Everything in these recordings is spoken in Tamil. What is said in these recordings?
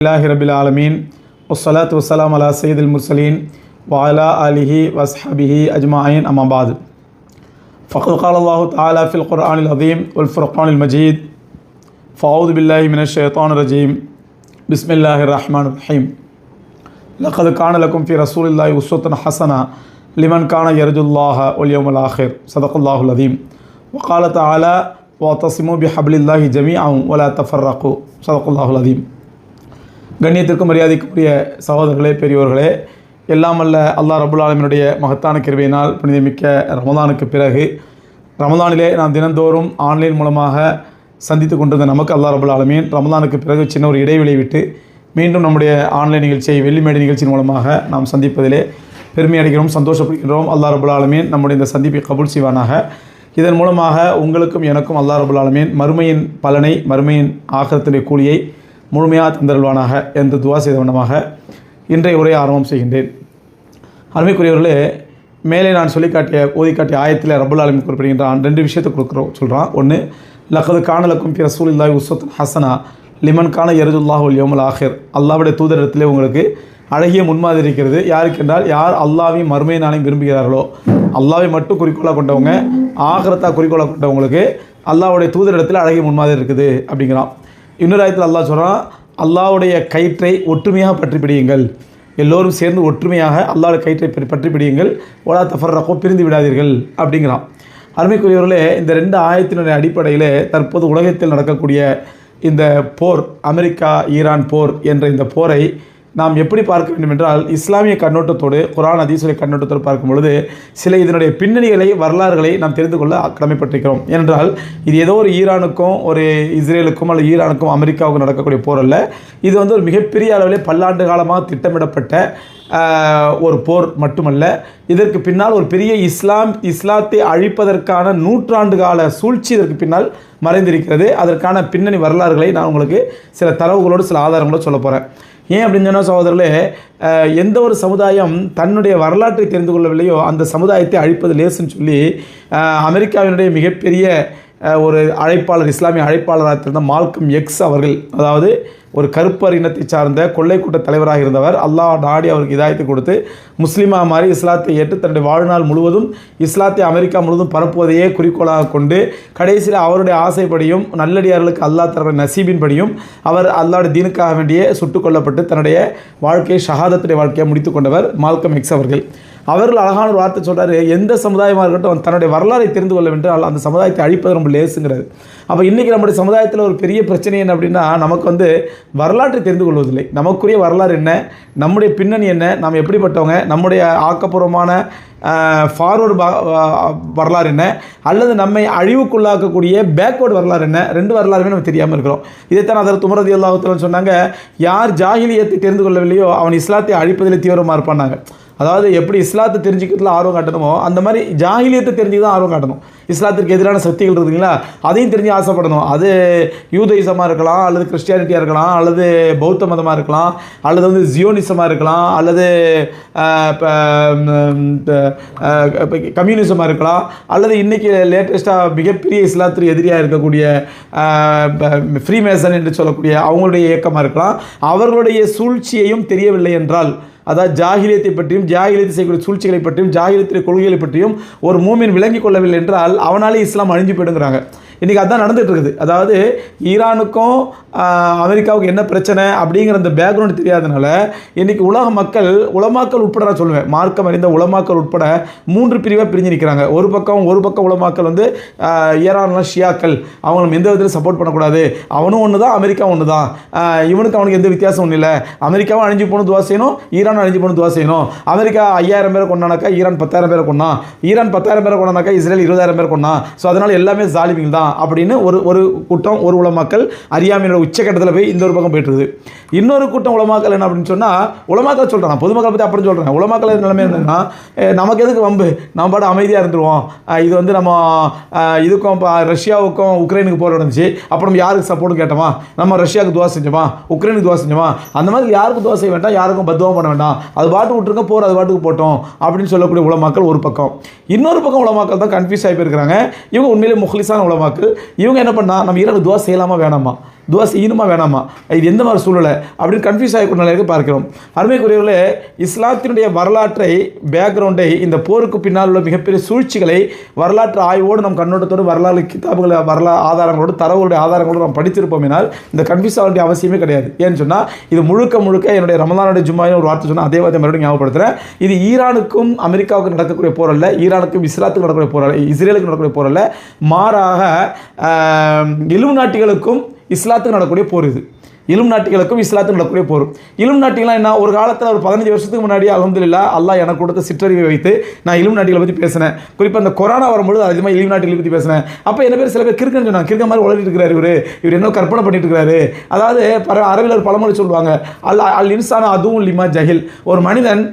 அல்ஹம்துலில்லாஹி ரபில் ஆலமீன் வஸ்ஸலாத்து வஸ்ஸலாமு அலா சய்யிதில் முர்சலீன் வ அலா ஆலிஹி வஸ்ஹபிஹி அஜ்மாயின் அம்மா பாத். ஃபक़த் क़ால அல்லாஹு தஆலா ஃபில் குர்ஆனில் அஸீம் வல் ஃபுர்கானில் மஜீத். ஃபஅஊது பில்லாஹி மினஷ் ஷைத்தானிர் ரஜீம். பிஸ்மில்லாஹிர் ரஹ்மானிர் ரஹீம். லक़த் கான லக்கும் ஃபீ ரசூலில்லாஹி உஸ்வத்துன் ஹஸனா லிமன் கான யர்ஜுல்லாஹ வல் யௌமல் ஆஹிர். ஸதक़ல்லாஹுல் அஸீம். வ क़ால தஆலா வஅத்தஸிமூ பிஹப்லில்லாஹி ஜமீஅன் வ லா தஃபர்ரகு. ஸதक़ல்லாஹுல் அஸீம். கண்ணியத்திற்கும் மரியாதைக்குரிய சகோதரர்களே, பெரியோர்களே, எல்லாம் அல்ல அல்லாஹ் ரப்புல் ஆலமீனுடைய மகத்தான கிருபையினால் புனிதமிக்க ரமலானுக்கு பிறகு ரமலானிலே நாம் தினந்தோறும் ஆன்லைன் மூலமாக சந்தித்து கொண்டிருந்த நமக்கு அல்லாஹ் ரப்புல் ஆலமீன் ரமலானுக்கு பிறகு சின்ன ஒரு இடைவெளி விட்டு மீண்டும் நம்முடைய ஆன்லைன் நிகழ்ச்சியை வெள்ளிமேடை நிகழ்ச்சியின் மூலமாக நாம் சந்திப்பதிலே பெருமை அடைகிறோம், சந்தோஷப்படுகின்றோம். அல்லாஹ் ரப்புல் ஆலமீன் நம்முடைய இந்த சந்திப்பை கபூல் செய்வானாக. இதன் மூலமாக உங்களுக்கும் எனக்கும் அல்லாஹ் ரப்புல் ஆலமீன் மறுமையின் பலனை, மறுமையின் ஆகிரத்தினுடைய கூலியை முழுமையாக தந்தருள்வானாக என்று துவா செய்த வண்ணமாக இன்றைய உரையை ஆரம்பம் செய்கின்றேன். அருமைக்குரியவர்களே, மேலே நான் ஓதி காட்டிய ஆயத்தில் ரப்புல் ஆலமீன் குறிப்பிடுகின்றான். ரெண்டு விஷயத்தை சொல்கிறான். ஒன்று, லक़த் கான லக்கும் ஃபீ ரசூலில்லாஹி உஸ்வத்துன் ஹஸனா லிமன் கான யர்ஜுல்லாஹு வல் யௌமல் ஆஹிர். அல்லாஹ்வுடைய தூதரிடத்திலே உங்களுக்கு அழகிய முன்மாதிரி இருக்கிறது. யாருக்கென்றால், யார் அல்லாஹ்வையும் மறுமை நாளையும் விரும்புகிறார்களோ, அல்லாஹ்வை மட்டும் குறிக்கோளாக கொண்டவங்க, ஆகிரத்தா குறிக்கோளாக கொண்டவங்களுக்கு அல்லாஹ்வுடைய தூதரிடத்தில் அழகிய முன்மாதிரி இருக்குது அப்படிங்கிறான். இன்னொரு ஆயத்தில் அல்லாஹ் சொல்கிறான், அல்லாஹ்வுடைய கயிற்றை ஒற்றுமையாக பற்றி பிடியுங்கள், எல்லோரும் சேர்ந்து ஒற்றுமையாக அல்லாஹ்வுடைய கயிற்றை பற்றி பிடியுங்கள், வலா தஃபர்ரகு, பிரிந்து விடாதீர்கள் அப்படிங்கிறான். அருமைக்குரியவர்களே, இந்த ரெண்டு ஆயத்தினுடைய அடிப்படையில் தற்போது உலகத்தில் நடக்கக்கூடிய இந்த போர், அமெரிக்கா ஈரான் போர் என்ற இந்த போரை நாம் எப்படி பார்க்க வேண்டும் என்றால், இஸ்லாமிய கண்ணோட்டத்தோடு, குர்ஆன் ஹதீஸுடைய கண்ணோட்டத்தோடு பார்க்கும் பொழுது சில இதனுடைய பின்னணிகளை, வரலாறுகளை நாம் தெரிந்து கொள்ள கடமைப்பட்டிருக்கிறோம். ஏனென்றால் இது ஏதோ ஒரு ஈரானுக்கும் ஒரு இஸ்ரேலுக்கும் அல்லது ஈரானுக்கும் அமெரிக்காவுக்கும் நடக்கக்கூடிய போர் அல்ல. இது ஒரு மிகப்பெரிய அளவில் பல்லாண்டு காலமாக திட்டமிடப்பட்ட ஒரு போர் மட்டுமல்ல. இதற்கு பின்னால் ஒரு பெரிய இஸ்லாத்தை அழிப்பதற்கான நூற்றாண்டு கால சூழ்ச்சி இதற்கு பின்னால் மறைந்திருக்கிறது. அதற்கான பின்னணி வரலாறுகளை நான் உங்களுக்கு சில தரவுகளோடு, சில ஆதாரங்களோடு சொல்ல போகிறேன். ஏன் அப்படின்னு சொன்னால் சகோதரர்களே, எந்த ஒரு சமுதாயம் தன்னுடைய வரலாற்றை தெரிந்து கொள்ளவில்லையோ அந்த சமுதாயத்தை அழிப்பது லேசுன்னு சொல்லி அமெரிக்காவினுடைய மிகப்பெரிய ஒரு அழைப்பாளர், இஸ்லாமிய அழைப்பாளராக இருந்த மால்கம் எக்ஸ் அவர்கள், அதாவது ஒரு கருப்பர் இனத்தை சார்ந்த கொள்ளை கூட்ட தலைவராக இருந்தவர், அல்லாஹ் நாடி அவருக்கு இதாயத்தை கொடுத்து முஸ்லீமாக மாறி இஸ்லாத்தை ஏற்று தன்னுடைய வாழ்நாள் முழுவதும் இஸ்லாத்தை அமெரிக்கா முழுவதும் பரப்புவதையே குறிக்கோளாக கொண்டு கடைசியில் அவருடைய ஆசைப்படியும் நல்லடியார்களுக்கு அல்லாஹ் தர நசீபின்படியும் அவர் அல்லாஹ்வுடைய தீனுக்காக வேண்டியே சுட்டுக் கொல்லப்பட்டு தன்னுடைய வாழ்க்கையை, ஷஹாதத்துடைய வாழ்க்கையை முடித்து கொண்டவர் மால்கம் எக்ஸ் அவர்கள். அவர்கள் அழகான ஒரு வார்த்தை சொல்கிறாரு, எந்த சமுதாயமாக இருக்கட்டும் தன்னுடைய வரலாறை தெரிந்து கொள்ள வென்றால் அந்த சமுதாயத்தை அழிப்பது ரொம்ப லேசுங்கிறது. அப்போ இன்றைக்கி நம்முடைய சமுதாயத்தில் ஒரு பெரிய பிரச்சனை என்ன அப்படின்னா, நமக்கு வரலாற்றை தெரிந்து கொள்வதில்லை. நமக்குரிய வரலாறு என்ன, நம்முடைய பின்னணி என்ன, நாம் எப்படிப்பட்டவங்க, நம்முடைய ஆக்கப்பூர்வமான ஃபார்வர்டு வரலாறு என்ன, அல்லது நம்மை அழிவுக்குள்ளாக்கக்கூடிய பேக்வேர்டு வரலாறு என்ன, ரெண்டு வரலாறுமே நம்ம தெரியாமல் இருக்கிறோம். இதைத்தான் அதற்கு உமர் ரலியல்லாஹு தஆலா சொன்னாங்க, யார் ஜாஹிலியத்தை தெரிந்து கொள்ளவில்லையோ அவன் இஸ்லாத்தை அழிப்பதில் தீவிரமாக இருப்பானாங்க. அதாவது எப்படி இஸ்லாத்தை தெரிஞ்சுக்கிறதுல ஆர்வம் காட்டணுமோ அந்த மாதிரி ஜாஹிலியத்தை தெரிஞ்சுக்க தான் ஆர்வம் காட்டணும். இஸ்லாத்திற்கு எதிரான சக்திகள் இருக்குங்களா, அதையும் தெரிஞ்சு ஆசைப்படணும். அது யூதயிசமாக இருக்கலாம், அல்லது கிறிஸ்டியானிட்டியாக இருக்கலாம், அல்லது பௌத்த மதமாக இருக்கலாம், அல்லது ஜியோனிசமாக இருக்கலாம், அல்லது கம்யூனிசமாக இருக்கலாம், அல்லது இன்றைக்கி லேட்டஸ்ட்டாக மிகப்பெரிய இஸ்லாத்திற்கு எதிரியாக இருக்கக்கூடிய ஃப்ரீமேசன் என்று சொல்லக்கூடிய அவங்களுடைய இயக்கமாக இருக்கலாம். அவர்களுடைய சூழ்ச்சியையும் தெரியவில்லை என்றால், அதாவது ஜாஹிலியத்தை பற்றியும், ஜாஹிலியத்தை செய்யக்கூடிய சூழ்ச்சிகளை பற்றியும், ஜாஹிலியத்துடைய கொள்கைகளை பற்றியும் ஒரு மூமின் விளங்கிக் கொள்ளவில்லை என்றால் அவனாலே இஸ்லாம் அழிஞ்சு போயிடுங்கிறாங்க. இன்றைக்கி அதுதான் நடந்துகிட்டு இருக்குது. அதாவது ஈரானுக்கும் அமெரிக்காவுக்கும் என்ன பிரச்சனை அப்படிங்கிற அந்த பேக்ரவுண்ட் தெரியாதனால இன்றைக்கி உலக மக்கள், உலமாக்கள் உட்பட நான் சொல்லுவேன், மார்க்கம் அறிந்த உலமாக்கள் உட்பட 3 பிரிவாக பிரிஞ்சு நிற்கிறாங்க. ஒரு பக்கம் உலமாக்கள் ஈரான்லாம் ஷியாக்கள், அவங்களும் எந்த விதத்தில் சப்போர்ட் பண்ணக்கூடாது, அவனும் ஒன்று தான், அமெரிக்கா ஒன்று தான், இவனுக்கு அவனுக்கு எந்த வித்தியாசம் ஒன்றும் இல்லை, அமெரிக்காவும் அழிஞ்சு போகணும் துவா செய்யணும், ஈரானும் அழிஞ்சு போகணும் துவா செய்யணும். அமெரிக்கா 5000 பேரை கொண்டானாக்கா ஈரான் 10,000 பேரை கொண்டான், ஈரான் 10,000 பேரை கொண்டானாக்கா இஸ்ரேல் 20,000 பேர் கொண்டான். ஸோ அதனால் எல்லாமே ஜாலிமிகள் தான் அப்படின்னு ஒரு கூட்டம், ஒரு உலமாக்கள் அறியாமையோட உச்சக்கட்டத்தில் போய் இந்த ஒரு பக்கம் போயிட்டு இருக்குது. இன்னொரு கூட்டம் உலமாக்கள் என்ன அப்படின்னு சொன்னால், உலமாக்கள் சொல்கிறேன், நான் பொதுமக்களை பற்றி அப்புறம் சொல்கிறேன். உலமாக்கள் நிலைமை என்னன்னா, நமக்கு எதுக்கு வம்பு, நம்ம பாட்டு அமைதியாக இருந்துருவோம். இது நம்ம இதுக்கும் ரஷ்யாவுக்கும் உக்ரைனுக்கு போர் நடந்துச்சு, அப்புறம் யாருக்கு சப்போர்ட் கேட்டோமா, நம்ம ரஷ்யாவுக்கு துவா செஞ்சோமா, உக்ரைனுக்கு துவா செஞ்சோமா, அந்த மாதிரி யாருக்கும் துவா செய்ய வேண்டாம், யாருக்கும் பத்துவம் பண்ண வேண்டாம், அது பாட்டு விட்டுருங்க, போர் அது பாட்டுக்கு போட்டோம் அப்படின்னு சொல்லக்கூடிய உலமாக்கள் ஒரு பக்கம். இன்னொரு பக்கம் உலமாக்கள் தான் கன்ஃபியூஸ் ஆகி போயிருக்கிறாங்க. இவங்க உண்மையிலே முஹ்லிஸான உலமாக்கள். இவங்க என்ன பண்ணால், நம்ம ஈரானுக்கு துவா செய்யலாமா வேணாமா, துவா செய்யணுமா வேணாமா, இது எந்த மாதிரி சூழ்நிலை அப்படின்னு கன்ஃபியூஸ் ஆகிக்கூடிய நிலைக்கு பார்க்கிறோம். அருமைக்குரியவர்களே, இஸ்லாத்தினுடைய வரலாற்றை, பேக்ரவுண்டை, இந்த போருக்கு பின்னால் உள்ள மிகப்பெரிய சூழ்ச்சிகளை வரலாற்று ஆய்வோடு நம் கண்ணோட்டத்தோடு வரலாறு கிதாபுகளை ஆதாரங்களோடு தரவுடைய ஆதாரங்களோடு நாம் படித்திருப்போம் என்றால் இந்த கன்ஃபியூஸ் ஆக வேண்டிய அவசியமே கிடையாது. ஏன்னு சொன்னால் இது முழுக்க என்னுடைய ரமலானுடைய ஜும்மாவில் ஒரு வார்த்தை சொன்னால் அதே வார்த்தை மறுபடியும் ஞாபகப்படுத்துகிறேன். இது ஈரானுக்கும் அமெரிக்காவுக்கும் நடக்கக்கூடிய போர் அல்ல, ஈரானுக்கும் இஸ்லாத்துக்கும் நடக்கக்கூடிய போர் அல்ல, இஸ்ரேலுக்கும் நடக்கக்கூடிய போர் அல்ல, மாறாக இலுமினாட்டிகளுக்கும் இஸ்லாத்துக்கும் நடக்கக்கூடிய போர். இது இலுமினாட்டிகளுக்கும் இஸ்லாத்துக்கும் நடக்கக்கூடிய போர். இலுமினாட்டிகள்லாம் என்ன, ஒரு காலத்தில் ஒரு 15 வருஷத்துக்கு முன்னாடி அல்ஹம்துலில்லாஹ் அல்லாஹ் எனக்கு கொடுத்த சிற்றறிவை வைத்து நான் இலுமினாட்டிகளை பற்றி பேசினேன். குறிப்பாக அந்த கொரோனா வரும்பொழுது அதிகமாக இலுமினாட்டிகளை பற்றி பேசினேன். அப்போ என்ன பேர் சில பேர் கிறுக்குன்னு சொன்னாங்க, கிறுக்க மாதிரி உளறிட்டு இருக்கிறார் இவர் என்ன கற்பனை பண்ணிட்டு இருக்கிறாரு. அதாவது அரபில் ஒரு பழமொழி சொல்லுவாங்க, அல் இன்சான அதுவும் லிமா ஜஹில். ஒரு மனிதன்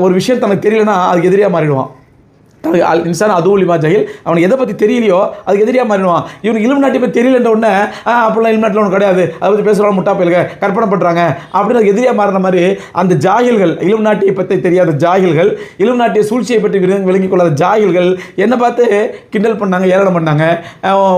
ஒரு விஷயம் தனக்கு தெரியலன்னா அதுக்கு எதிரியாக மாறிடுவான். அல் இன்சான் அதுவும் லிமா ஜஹில். அவனுக்கு எதை பற்றி தெரியலையோ அதுக்கு எதிரியாக மாறிடுவான். இவனுக்கு இலுமினாட்டி பற்றி தெரியலன்ற உடனே அப்படிலாம் இலுமினாட்டில் ஒன்று கிடையாது, அதை பற்றி பேசுகிறவங்க முட்டா போயிருக்க கற்பனை பண்ணுறாங்க அப்படின்னு அதுக்கு எதிரியாக மாறின மாதிரி அந்த ஜாகில்கள், இலுமினாட்டியை பற்றி தெரியாத ஜாகில்கள், இலுமினாட்டிய சூழ்ச்சியை பற்றி விளங்கிக் கொள்ளாத ஜாகில்கள் என்ன பார்த்து கிண்டல் பண்ணாங்க, ஏளனம் பண்ணாங்க.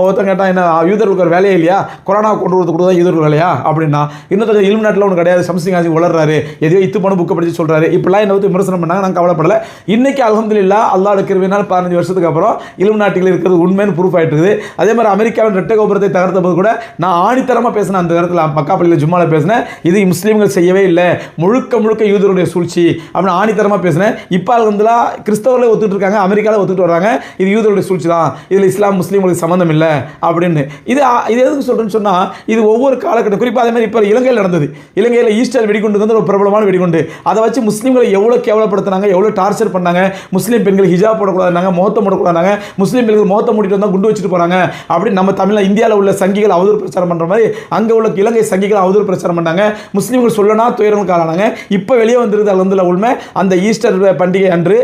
ஒருத்தங்க கேட்டால் என்ன யூதர்களுக்கு ஒரு வேலையே இல்லையா, கொரோனா கொண்டு வரது கூட தான் யூதர்கள் வேலையா அப்படின்னா, இன்னொருத்தர் இலுமினாட்டில் ஒன்று கிடையாது, சம்சிங் ஆசி வளர்றாரு, எதையோ இத்து போன புக்கை படித்து சொல்கிறாரு, இப்படிலாம் என்ன வந்து விமர்சனம் பண்ணாங்க. நான் கவலைப்படலை. இன்னைக்கு அல்ஹம்துலில்லாஹ் அல்லாஹ் 15 வருஷத்துக்கு அப்புறம் இலுமினாட்டிகள் இருக்கிறது உண்மைன்னு ப்ரூஃப் ஆகிட்டு இருக்குது. அதே மாதிரி அமெரிக்காவின் ரெட்டை கோபுரத்தை தகர்த்த போது கூட நான் ஆணித்தரமாக பேசினேன், அந்த நேரத்தில் மக்காப்பள்ளியில் ஜும்மாவில் பேசினேன், இது முஸ்லீம்கள் செய்யவே இல்லை, முழுக்க யூதருடைய சூழ்ச்சி அப்படின்னு ஆணித்தரமாக பேசினேன். இப்போ அல்ஹம்துலில்லாஹ் கிறிஸ்தவர்களே ஒத்துட்டு இருக்காங்க, அமெரிக்காவில் ஒத்துட்டு வராங்க, இது யூதருடைய சூழ்ச்சி தான், இதில் இஸ்லாம் முஸ்லீம்களுக்கு சம்மந்தம் இல்லை அப்படின்னு. இது எதுக்கு சொல்கிறேன்னு சொன்னால், இது ஒவ்வொரு காலகட்டம், குறிப்பாக அதே மாதிரி இப்போ இலங்கையில் நடந்தது. இலங்கையில் ஈஸ்டர் வெடிகுண்டு வந்து ஒரு பிரபலமான வெடிகுண்டு, அதை வச்சு முஸ்லீம்களை எவ்வளோ கேவலப்படுத்தினாங்க, எவ்வளோ டார்ச்சர் பண்ணாங்க. முஸ்லீம் பெண்கள் ஹிஜாப் போடக்கூடாது, மோத்த மூடக்கூடாது, முஸ்லீம் பெண்கள் மோத்த மூடிட்டு வந்தால் குண்டு வச்சுட்டு போறாங்க அப்படின்னு நம்ம தமிழ்ல இந்தியாவில் உள்ள சங்கிகள் அவதூறு பிரச்சாரம் பண்ற மாதிரி அங்கே உள்ள இலங்கை சங்கிகள் அவதூறு பிரச்சாரம் பண்ணாங்க. முஸ்லீம்கள் சொல்லனா துயரங்களுக்கு ஆளானாங்க. இப்போ வெளியே வந்துருது அல்ஹம்துலில்லாஹ் உண்மை. அந்த ஈஸ்டர் பண்டிகை அன்று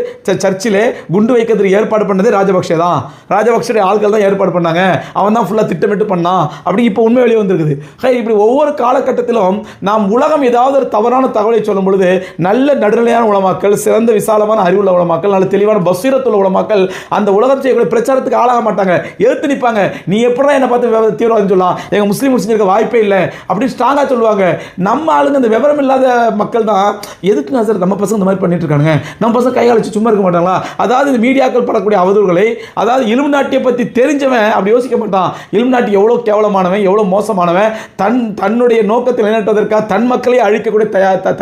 சர்ச்சிலே குண்டு வைக்கிறதுக்கு ஏற்பாடு பண்ணது ராஜபக்ஷே தான், ராஜபக்ஷே ஆட்கள் தான் ஏற்பாடு பண்ணாங்க, அவன் தான் ஃபுல்லாக திட்டமிட்டு பண்ணான் அப்படி இப்போ உண்மை வெளியே வந்திருக்குது. இப்படி ஒவ்வொரு காலகட்டத்திலும் நாம் உலகம் ஏதாவது ஒரு தவறான தகவலை சொல்லும் பொழுது நல்ல நடுநிலையான உலமாக்கள், சிறந்த விசாலமான அறிவுள்ள உலமாக்கள், நல்ல தெளிவான பசீரத்துள்ள உலமாக்கள் அந்த உலகத்தை பிரச்சாரத்துக்கு ஆளாக மாட்டாங்க, எதிர்த்து நிற்பாங்க. நீ எப்படா என்ன பார்த்து தீவிரவாதம் சொல்லலாம், எங்க முஸ்லீம் செஞ்சிருக்க வாய்ப்பே இல்லை அப்படின்னு ஸ்ட்ராங்கா சொல்லுவாங்க. நம்ம ஆளுங்க இந்த விவரம் இல்லாத மக்கள் தான் எதுக்குங்க சார் நம்ம பசங்க இந்த மாதிரி பண்ணிட்டு இருக்காங்க, நம்ம பசங்க கைகாலிச்சு சும்மா இருக்க மாட்டாங்களா. அதாவது இந்த மீடியாக்கள் படக்கூடிய அவதூறுகளை, அதாவது இலுமினாட்டியை பற்றி தெரிஞ்சவன் அப்படி யோசிக்க மாட்டான். இலுமினாட்டி எவ்வளோ கேவலமானவன், எவ்வளோ மோசமானவன், தன்னுடைய நோக்கத்தை நிலைநாட்டுவதற்காக தன் மக்களை அழிக்கக்கூடிய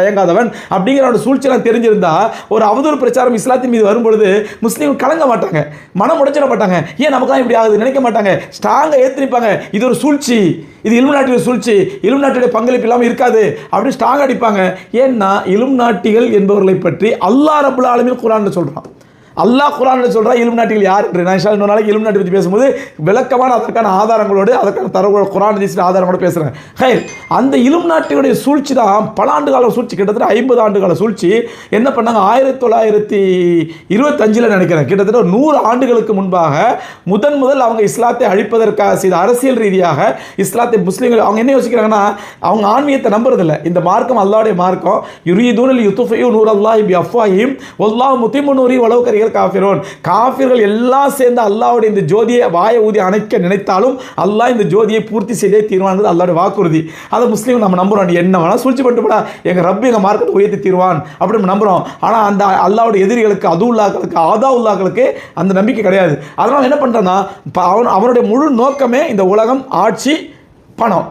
தயங்காதவன் அப்படிங்கிற சூழ்ச்சியெல்லாம் தெரிஞ்சிருந்தா ஒரு அவதூறு பிரச்சாரம் இஸ்லாத்தின் மீது வரும்பொழுது முஸ்லீம் கலங்க மாட்டாங்க, மனம் உடைச்சிட மாட்டாங்க. ஏன் நமக்கு இப்படி ஆகுது நினைக்க மாட்டாங்க, ஸ்ட்ராங்கா ஏற்றிப்பாங்க. இது ஒரு சூழ்ச்சி, இது இலுமினாட்டியோட சூழ்ச்சி, இலுமினாட்டியோட பங்களிப்பு இல்லாமல் இருக்காது அப்படி ஸ்ட்ராங் அடிப்பாங்க. ஏன்னா இலுமினாட்டிகள் என்பவர்களை பற்றி அல்லாஹ் ரப்புல் ஆலமீன் குர்ஆன்ல சொல்றான். அல்லாஹ் குர்ஆனில் சொல்கிறா இலுமினாட்டிகள் யார் என்று. நான் இன்னொரு நாளைக்கு இலுமினாட்டி பற்றி பேசும்போது விளக்கமான அதற்கான ஆதாரங்களோடு, அதற்கான தரவு குர்ஆன் ஹதீஸின் ஆதாரங்களோடு பேசுகிறேன். அந்த இலுமினாட்டிகளுடைய சூழ்ச்சி தான் பல ஆண்டு கால சூழ்ச்சி, கிட்டத்தட்ட 50 ஆண்டு கால சூழ்ச்சி. என்ன பண்ணாங்க, 1925 நினைக்கிறேன், கிட்டத்தட்ட ஒரு 100 ஆண்டுகளுக்கு முன்பாக முதல் அவங்க இஸ்லாத்தை அழிப்பதற்காக செய்த அரசியல் ரீதியாக இஸ்லாத்தை முஸ்லீம்கள் அவங்க என்ன யோசிக்கிறாங்கன்னா, அவங்க ஆன்மீகத்தை நம்புறதில்லை. இந்த மார்க்கம் அல்லாஹ்வுடைய மார்க்கம், யுரீதுன லியுத்ஃபிஉ நூரல்லாஹி பிஅஃவாஹிஹிம் வல்லாஹு முத்திம்மு நூரிஹி வலவ் கரிஹல் காஃபிரூன். காஃபிர்கள் எல்லாம் சேர்ந்து அல்லாஹ்வுடைய இந்த ஜோதியை வாயை ஊதி அணைக்க நினைத்தாலும் அல்லாஹ் இந்த ஜோதியை பூர்த்தி செய்தே தீர்வான், அல்லாஹ்வுடைய வாக்குறுதி. அதை முஸ்லீம் நம்ம நம்புறோம். என்ன வேணா சூழ்ச்சி பண்ணிட்டு போடா, எங்க ரப்பு எங்க மார்க்கத்தை உயர்த்தி தீர்வான் அப்படின்னு நம்புறோம். ஆனால் அந்த அல்லாஹ்வுடைய எதிரிகளுக்கு, அதுவுல்லாக்களுக்கு, ஆதாவுல்லாக்களுக்கு அந்த நம்பிக்கை கிடையாது. அதனால என்ன பண்றேன்னா, அவனுடைய முழு நோக்கமே இந்த உலகம், ஆட்சி, பணம்,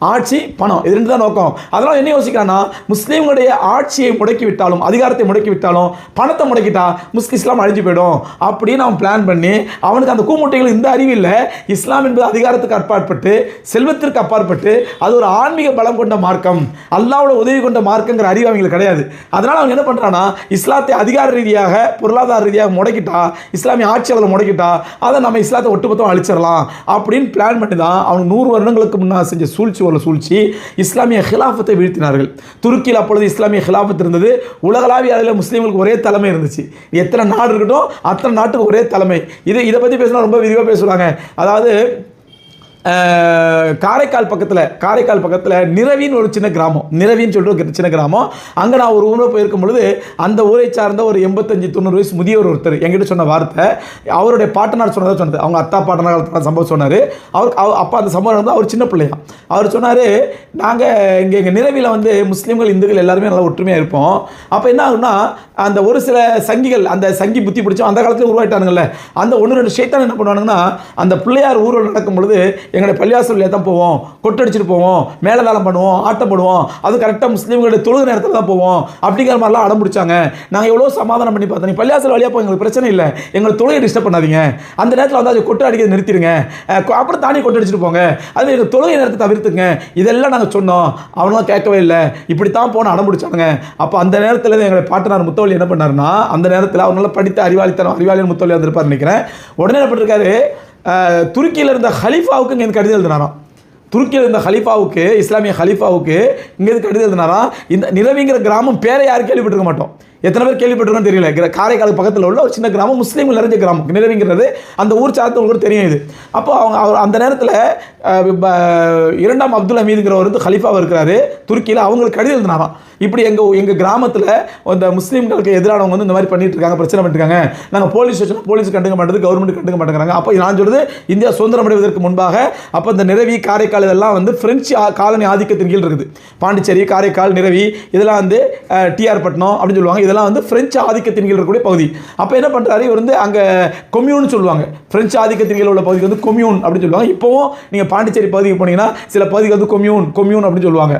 ஆட்சி, பணம், இது ரெண்டு தான் நோக்கம். அதனால் என்ன யோசிக்கிறான்னா, முஸ்லீம்களுடைய ஆட்சியை முடக்கிவிட்டாலும், அதிகாரத்தை முடக்கிவிட்டாலும், பணத்தை முடக்கிட்டா இஸ்லாம் அழிஞ்சு போயிடும் அப்படின்னு அவன் பிளான் பண்ணி, அவனுக்கு அந்த கூமுட்டைகள் இந்த அறிவு இல்லை. இஸ்லாம் என்பது அதிகாரத்துக்கு அப்பாற்பட்டு, செல்வத்திற்கு அப்பாற்பட்டு, அது ஒரு ஆன்மீக பலம் கொண்ட மார்க்கம், அல்லாஹ்வோட உதவி கொண்ட மார்க்கங்கிற அறிவு அவங்களுக்கு கிடையாது. அதனால் அவங்க என்ன பண்ணுறான்னா, இஸ்லாத்தை அதிகார ரீதியாக, பொருளாதார ரீதியாக முடக்கிட்டா, இஸ்லாமிய ஆட்சியாளர்கள் முடக்கிட்டா, அதை நம்ம இஸ்லாத்தை ஒட்டுமொத்தம் அழிச்சிடலாம் அப்படின்னு பிளான் பண்ணி தான் அவங்க 100 வருடங்களுக்கு முன்னால் செஞ்ச சூழ்ச்சி இஸ்லாமிய ஹிலாஃபத்தை வீழ்த்தினார்கள். துருக்கியில் அப்பொழுது இஸ்லாமிய ஹிலாஃபத் இருந்தது. உலகளாவிய அளவில் முஸ்லீம்களுக்கு ஒரே தலைமை இருந்துச்சு. எத்தனை நாடு இருக்கட்டும் அத்தனை நாட்டுக்கு ஒரே தலைமை. இதை பற்றி பேசினா ரொம்ப விரிவாக பேசுவாங்க. அதாவது காரைக்கால் பக்கத்தில் நிரவின்னு ஒரு சின்ன கிராமம், நிரவின்னு சொல்லிட்டு ஒரு சின்ன கிராமம். அங்கே நான் ஒரு ஊரில் போயிருக்கும் பொழுது அந்த ஊரை சார்ந்த ஒரு 85-90 வயசு முதியவர் ஒருத்தர் என்கிட்ட சொன்ன வார்த்தை, அவருடைய பாட்டனார் சொன்னது, அவங்க அத்தா பாட்டனார் காலத்தில் சம்பவம் சொன்னார். அப்போ அந்த சம்பவம் வந்து அவர் சின்ன பிள்ளையா. அவர் சொன்னார், நாங்கள் எங்கள் நிரவியில் வந்து முஸ்லீம்கள் இந்துக்கள் எல்லாருமே நல்லா ஒற்றுமையாக இருப்போம். அப்போ என்ன ஆகுனா, அந்த ஒரு சில சங்கிகள், அந்த சங்கி புத்தி பிடிச்சோம் அந்த காலத்தில் உருவாயிட்டானுங்கல்ல, அந்த 1-2 ஷைத்தான் என்ன பண்ணுவானுங்கன்னா, அந்த பிள்ளையார் ஊரில் நடக்கும் பொழுது எங்களுடைய பள்ளியாசல் தான் போவோம், கொட்டடிச்சுட்டு போவோம், மேலதாளம் பண்ணுவோம், ஆட்டம் போடுவோம், அது கரெக்டாக முஸ்லீம்களுடைய தொழுகை நேரத்தில் தான் போவோம் அப்படிங்கிற மாதிரிலாம் அடம் பிடிச்சாங்க. நாங்கள் எவ்வளோ சமாதானம் பண்ணி பார்த்தோம், நீ பள்ளியாசல் வழியாக போய் எங்களுக்கு பிரச்சனை இல்லை, எங்களை தொழுகை டிஸ்டர்ப் பண்ணாதீங்க, அந்த நேரத்தில் வந்து அது கொட்டை அடிக்கிறது நிறுத்திடுங்க, அப்புறம் தானே கொட்டடிச்சுட்டு போங்க, அது எங்கள் தொழுகை நேரத்தை தவிர்த்துங்க, இதெல்லாம் நாங்கள் சொன்னோம். அவனும் கேட்கவே இல்லை, இப்படித்தான் போன அடம் பிடிச்சாங்க. அப்போ அந்த நேரத்தில் எங்களை பாட்டனார் முத்தவள்ளி என்ன பண்ணாருன்னா, அந்த நேரத்தில் அவங்களால படித்த அறிவாளியின் முத்தவள்ளி வந்திருப்பார் நினைக்கிறேன். உடனே என்ன பண்ணிருக்காரு, துருக்கியில் இருந்த ஹலீஃபாவுக்கு இங்கே கடிதம் எழுதினாராம். துருக்கியில் இருந்த ஹலீஃபாவுக்கு, இஸ்லாமிய ஹலீஃபாவுக்கு இங்கேருந்து கடிதம் எழுதினாராம். இந்த நிரவிங்கிற கிராமம் பேரை யாரும் கேள்விப்பட்டிருக்க மாட்டோம், எத்தனை பேர் கேள்விப்பட்டிருக்கோன்னு தெரியல. காரைக்கால் பக்கத்தில் உள்ள ஒரு சின்ன கிராமம், முஸ்லீம்கள் நிறைஞ்ச கிராமம் நிரவிங்கிறது, அந்த ஊர் சார்ந்தவங்களுக்கு தெரியும் இது. அப்போ அவர் அந்த நேரத்தில் 2ஆம் அப்துல் ஹமீதுங்கிறவர் வந்து ஹலீஃபாவாக இருக்கிறாரு துருக்கியில். அவங்களுக்கு கடிதம் எழுதினாராம், இப்படி எங்கள் கிராமத்தில் அந்த முஸ்லீம்களுக்கு எதிரானவங்க வந்து இந்த மாதிரி பண்ணிட்டு இருக்காங்க, பிரச்சனை பண்ணிட்டு இருக்காங்க, நாங்கள் போலீஸ் ஸ்டேஷன் போலீஸ் கண்டுக்க மாட்டேது, கவர்மெண்ட் கண்டுக்க மாட்டேங்கிறாங்க. அப்போ நான் சொல்றது, இந்தியா சுதந்திரம் அடைவதற்கு முன்பாக அப்போ இந்த நிரவி காரைக்கால் இதெல்லாம் வந்து பிரெஞ்சு காலனி ஆதிக்கத்தின் கீழ் இருக்குது. பாண்டிச்சேரி, காரைக்கால், நிரவி இதெல்லாம் வந்து டிஆர் பட்டினம் அப்படின்னு சொல்லுவாங்க, இதெல்லாம் வந்து பிரெஞ்சு ஆதிக்கத்தின் கீழ் இருக்கக்கூடிய பகுதி. அப்போ என்ன பண்ணுறாரு இவர் வந்து, அங்கே கொம்யூன் சொல்லுவாங்க, பிரெஞ்சு ஆதிக்கத்தின் கீழ் உள்ள பகுதிக்கு வந்து கொம்யூன் அப்படின்னு சொல்லுவாங்க. இப்போவும் நீங்கள் பாண்டிச்சேரி பகுதிக்கு போனீங்கன்னா சில பகுதிக்கு வந்து கொம்யூன் அப்படின்னு சொல்லுவாங்க.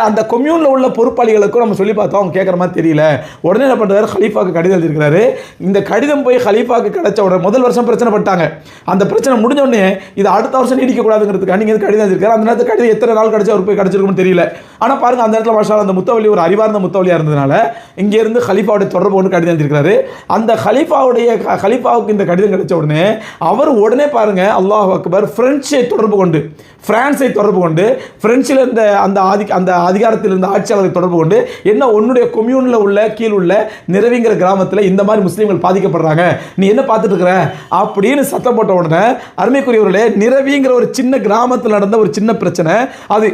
அந்த கொம்யூனில் உள்ள பொறுப்பாளிகளுக்கு நம்ம சொல்லி பார்த்தோம், அவங்க கேட்குற மாதிரி தெரியல. உடனே என்ன பண்ணுறாரு, ஹலீஃபாவுக்கு கடிதம் எழுதியிருக்கிறாரு. இந்த கடிதம் போய் ஹலீஃபாவுக்கு கிடைச்ச உடனே முதல் வருஷம் பிரச்சனை பட்டாங்க. அந்த பிரச்சனை முடிஞ்ச உடனே இது அடுத்த வருஷம் நீடிக்கக்கூடாதுங்கிறதுக்கு நீங்கள் கடிதம் எழுதியிருக்காரு. அந்த நேரத்தில் கடிதம் எத்தனை நாள் கிடைச்சா அவர் போய் கிடைச்சிருக்குன்னு தெரியல. ஆனால் பாருங்க, அந்த இடத்துல மாஷா அந்த முத்தவள்ளி ஒரு அறிவார்ந்த முத்தவள்ளியாக இருந்ததுனால இங்கேருந்து ஹலீஃபாவுடைய தொடர்பு ஒன்று கடிதம் எழுதியிருக்கிறாரு. அந்த ஹலீஃபாவுக்கு இந்த கடிதம் கிடைச்ச உடனே அவர் உடனே பாருங்க, அல்லாஹ் அக்பர், பிரெஞ்சை தொடர்பு கொண்டு, பிரான்ஸை தொடர்பு கொண்டு, பிரெஞ்சில் இருந்த அந்த அதிகாரத்தில் இருந்த ஆட்சியாளரை தொடர்பு கொண்டு, என்ன உன்னுடைய கொம்யூனில் உள்ள கீழ் உள்ள நிரவிங்கிற கிராமத்தில் இந்த மாதிரி முஸ்லீம்கள் பாதிக்கப்படுறாங்க, நீ என்ன பார்த்துட்டு இருக்கிற அப்படின்னு சத்தம் போட்ட உடனே, அருமைக்குரியவர்களே, நிரவிங்கிற ஒரு சின்ன கிராமத்தில் நடந்த ஒரு சின்ன பிரச்சனை அது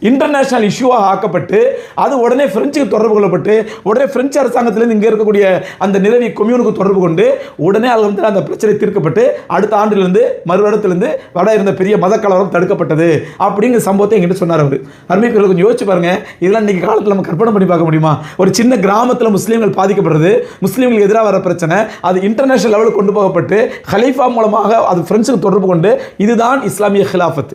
இன்டர்நேஷனல் இஷ்யூவாக ஆக்கப்பட்டு, அது உடனே பிரெஞ்சுக்கு தொடர்பு கொள்ளப்பட்டு, உடனே பிரெஞ்சு அரசாங்கத்திலிருந்து இங்கே இருக்கக்கூடிய அந்த நிரவி கொம்யூனுக்கு தொடர்பு கொண்டு, உடனே அந்த பிரச்சனை தீர்க்கப்பட்டு அடுத்த ஆண்டிலிருந்து மறுவடத்திலிருந்து வட இருந்த பெரிய மத கலவரம் தடுக்கப்பட்டது அப்படிங்கிற சம்பவத்தை என்கிட்ட சொன்னார் அவர். அருமைக்குரியவர்கள், கொஞ்சம் யோசிச்சு பாருங்க, இதெல்லாம் இன்னைக்கு காலத்தில் நம்ம கற்பனை பண்ணி பார்க்க முடியுமா? ஒரு சின்ன கிராமத்தில் முஸ்லீம்கள் பாதிக்கப்படுறது, முஸ்லீம்களுக்கு எதிராக வர பிரச்சனை, அது இன்டர்நேஷனல் லெவலுக்கு கொண்டு போகப்பட்டு ஹலீஃபா மூலமாக அது பிரெஞ்சுக்கு தொடர்பு கொண்டு, இதுதான் இஸ்லாமிய ஹிலாஃபத்,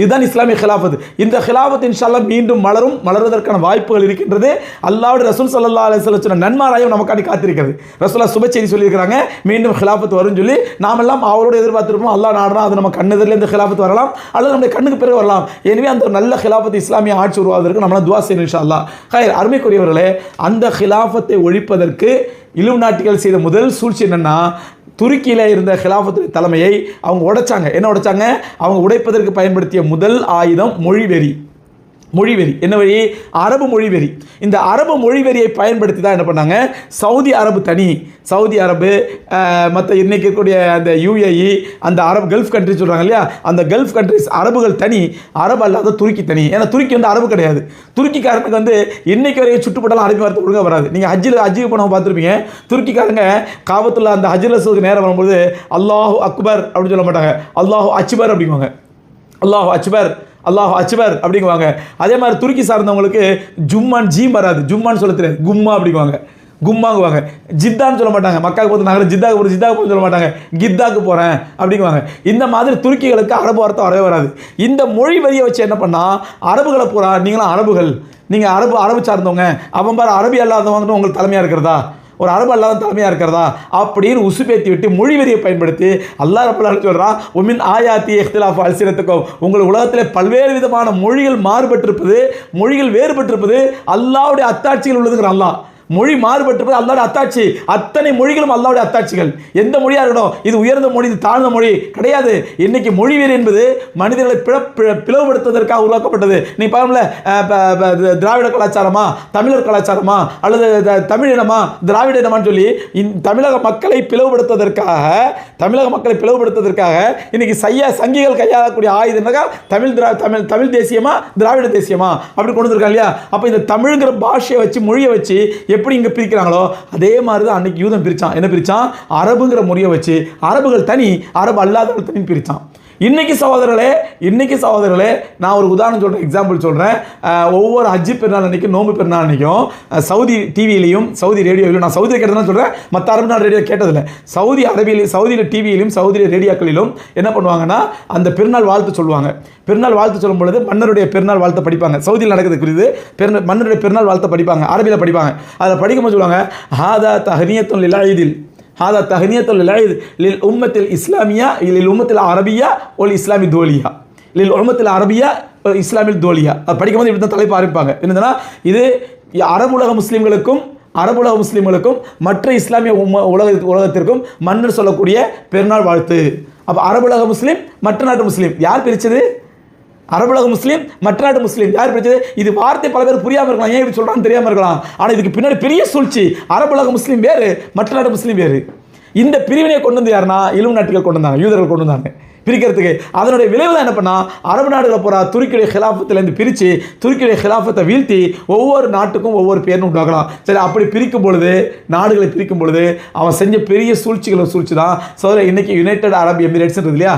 இதுதான் இஸ்லாமிய ஹிலாஃபத். இந்த ஹிலாஃபத் இன்ஷா அல்லாஹ் மீண்டும் மலர்வதற்கான வாய்ப்புகள் இருக்கின்றது. அல்லாஹ்வுடைய ரசூல் ஸல்லல்லாஹு அலைஹி வஸல்லம் சொன்ன நன்மாராயம் நமக்காண்டி காத்திருக்கிறது. ரசூலுல்லாஹ் சுப செய்தி சொல்லியிருக்கிறாங்க, மீண்டும் ஹிலாஃபத் வரும்னு சொல்லி. நாமெல்லாம் அவரோட எதிர்பார்த்திருப்போம். அல்லாஹ் நாடுனா அது நம்ம கண்ணெதிரில் இந்த ஹிலாஃபத் வரலாம், அல்லது நம்முடைய கண்ணுக்கு பிறகு வரலாம். எனவே அந்த ஒரு நல்ல ஹிலாஃபத் இஸ்லாமிய ஆட்சி உருவாவதற்கு நம்மளால் துவா செய்யணும் இன்ஷா அல்லாஹ். ஹைர், அருமைக்குரியவர்களே, அந்த ஹிலாஃபத்தை ஒழிப்பதற்கு இலுமினாட்டிகள் செய்த முதல் சூழ்ச்சி என்னன்னா, துருக்கியில் இருந்த ஹிலாஃபத்து தலைமையை அவங்க உடைச்சாங்க. என்ன உடைச்சாங்க? அவங்க உடைப்பதற்கு பயன்படுத்திய முதல் ஆயுதம் மொழிவெறி. என்ன வழி? அரபு மொழிவெறி. இந்த அரபு மொழிவெறியை பயன்படுத்தி தான் என்ன பண்ணாங்க, சவுதி அரபு தனி, சவுதி அரபு மற்ற இன்னைக்கு இருக்கக்கூடிய அந்த யுஏஇ, அந்த அரபு கல்ஃப் கண்ட்ரி சொல்கிறாங்க இல்லையா, அந்த கல்ஃப் கண்ட்ரிஸ் அரபுகள் தனி, அரபு அல்லாத துருக்கி தனி. ஏன்னா துருக்கி வந்து அரபு கிடையாது. துருக்கிக்காரனுக்கு வந்து இன்னைக்கு வரைக்கும் சுட்டுப்பட்டாலும் அரபி வார்த்தை ஒழுங்காக வராது. நீங்கள் ஹஜ்ஜுக்கு போனவங்க பார்த்துருப்பீங்க, துருக்கிக்காரங்க காபத்துள்ள அந்த ஹஜ்ஜுல் அஸ்வதுக்கு நேரம் வரும்போது அல்லாஹு அக்பர் அப்படின்னு சொல்ல மாட்டாங்க, அல்லாஹு அக்பர் அப்படிங்குவாங்க, அல்லாஹு அக்பர் அப்படிங்குவாங்க. அதே மாதிரி துருக்கி சார்ந்தவங்களுக்கு ஜும்மான் ஜீம் வராது, ஜும்மான்னு சொல்ல தெரியாது, கும்மா அப்படிங்குவாங்க, கும்மாங்குவாங்க. ஜித்தான்னு சொல்ல மாட்டாங்க, மக்காவுக்கு போகிறது நகரம் ஜித்தாக்கு போகிறது சொல்ல மாட்டாங்க, கித்தாக்கு போகிறேன் அப்படிங்குவாங்க. இந்த மாதிரி துருக்கிகளுக்கு அரபு வார்த்தை வரவே வராது. இந்த மொழி வரியை வச்சு என்ன பண்ணால், அரபுகளை பூரா நீங்களாம் அரபுகள், நீங்கள் அரபு சார்ந்தவங்க, அவன் பாரு அரபி அல்லாதவங்க உங்களுக்கு தலைமையாக இருக்கிறதா, ஒரு அரபு அல்லாத தலைமையாக இருக்கிறதா அப்படின்னு உசுப்பேத்தி விட்டு மொழி வெறியை பயன்படுத்தி அல்லாஹ் ரப்பல் ஆலமீன் சொல்கிறான், உமின் ஆயாத்தி இஹ்திலாஃப் அல்சினத்துக்கும், உங்கள் உலகத்தில் பல்வேறு விதமான மொழிகள் மாறுபட்டிருப்பது, மொழிகள் வேறுபட்டிருப்பது அல்லாஹ்வுடைய அத்தாட்சிகள் உள்ளதுங்கிற அல்லாஹ். மொழி மாறுபட்டிருப்பது அல்லாஹ்வுடைய அத்தாட்சி. அத்தனை மொழிகளும் அல்லாஹ்வுடைய அத்தாட்சிகள். எந்த மொழியாக இருக்கணும், இது உயர்ந்த மொழி, இது தாழ்ந்த மொழி கிடையாது. இன்னைக்கு மொழிவேறு என்பது மனிதர்களை பிளவுபடுத்துவதற்காக உருவாக்கப்பட்டது. நீ பாருங்கள, திராவிட கலாச்சாரமா, தமிழர் கலாச்சாரமா, அல்லது தமிழினமா, திராவிட இனமான்னு சொல்லி தமிழக மக்களை பிளவுபடுத்துவதற்காக இன்னைக்கு சங்கிகள் கையாளக்கூடிய ஆயுதம்னாக்கா தமிழ் தேசியமா, திராவிட தேசியமா அப்படி கொண்டு வந்திருக்காங்க இல்லையா? அப்ப இந்த தமிழ்ங்கிற பாஷையை வச்சு, மொழியை வச்சு எப்படி இங்க பிரிக்கிறாங்களோ அதே மாதிரி தான் அன்னைக்கு யூதன் பிரிச்சான். என்ன பிரிச்சான்? அரபுங்கிற மொழியை வச்சு அரபுகள் தனி, அரபு அல்லாதவர்கள் தனி பிரிச்சான். இன்னைக்கு சகோதரர்களே நான் ஒரு உதாரணம் சொல்றேன், எக்ஸாம்பிள் சொல்றேன். ஒவ்வொரு ஹஜ்ஜி பெருநாள் அன்னைக்கும், நோம்பு பெருநாள் அன்னைக்கும் சவுதி டிவியிலையும், சவுதி ரேடியோவிலும், நான் சவுதியில் கேட்டதான் சொல்றேன், மற்ற அரபு நாடு ரேடியோ கேட்டதில்லை. சவுதியில் டிவியிலும், சவுதியில் ரேடியோக்களிலும் என்ன பண்ணுவாங்கன்னா, அந்த பெருநாள் வாழ்த்து சொல்லுவாங்க. பெருநாள் வாழ்த்து சொல்லும் பொழுது மன்னருடைய பெருநாள் வாழ்த்தை படிப்பாங்க. சவுதியில் நடக்குது குறித்து மன்னருடைய பெருநாள் வாழ்த்தை படிப்பாங்க, அரபியில் படிப்பாங்க. அதில் படிக்கும்போது சொல்லுவாங்க, ஹாதா தஹ்னியத்துன் லில் ஈதில், هذا تهنئة للعيد للأمة الإسلامية للأمة العربية والإسلام الدولية للأمة العربية والإسلام الدولية. அது படிக்கும்போது இப்படி தான் தலைப்பு ஆரம்பிப்பாங்க. என்னன்னா, இது அரபுலக முஸ்லீம்களுக்கும் மற்ற இஸ்லாமிய உலகத்திற்கும் மன்னர் சொல்லக்கூடிய பெருநாள் வாழ்த்து. அப்போ அரபுலக முஸ்லீம், மற்ற நாட்டு முஸ்லீம் யார் பிரிச்சது? அரபுலக முஸ்லீம், மற்ற நாட்டு முஸ்லீம் யார் பிரிச்சது? இது வார்த்தை பல பேர் புரியாமல் இருக்கலாம், ஏன் இப்படி சொல்றான்னு தெரியாமல் இருக்கலாம். ஆனால் இதுக்கு பின்னாடி பெரிய சூழ்ச்சி. அரபுலக முஸ்லீம் வேறு, மற்ற நாட்டு முஸ்லீம் வேறு. இந்த பிரிவினை கொண்டு வந்து யாருன்னா இலும் நாட்டுகள் கொண்டு வந்தாங்க, யூதர்கள் கொண்டு வந்தாங்க பிரிக்கிறதுக்கு. அதனுடைய விளைவு தான் என்ன பண்ணா, அரபு நாடுகளை பூரா துருக்கியுடைய ஹிலாஃபத்திலேருந்து பிரித்து, துருக்கியுடைய ஹிலாஃபத்தை வீழ்த்தி ஒவ்வொரு நாட்டுக்கும் ஒவ்வொரு பேர்னு உண்டாக்கலாம். சரி, அப்படி பிரிக்கும் பொழுது, நாடுகளை பிரிக்கும் பொழுது அவன் செஞ்ச பெரிய சூழ்ச்சி தான். ஸோ இன்னைக்கு யுனைடெட் அரபு எமிரேட்ஸ் இல்லையா,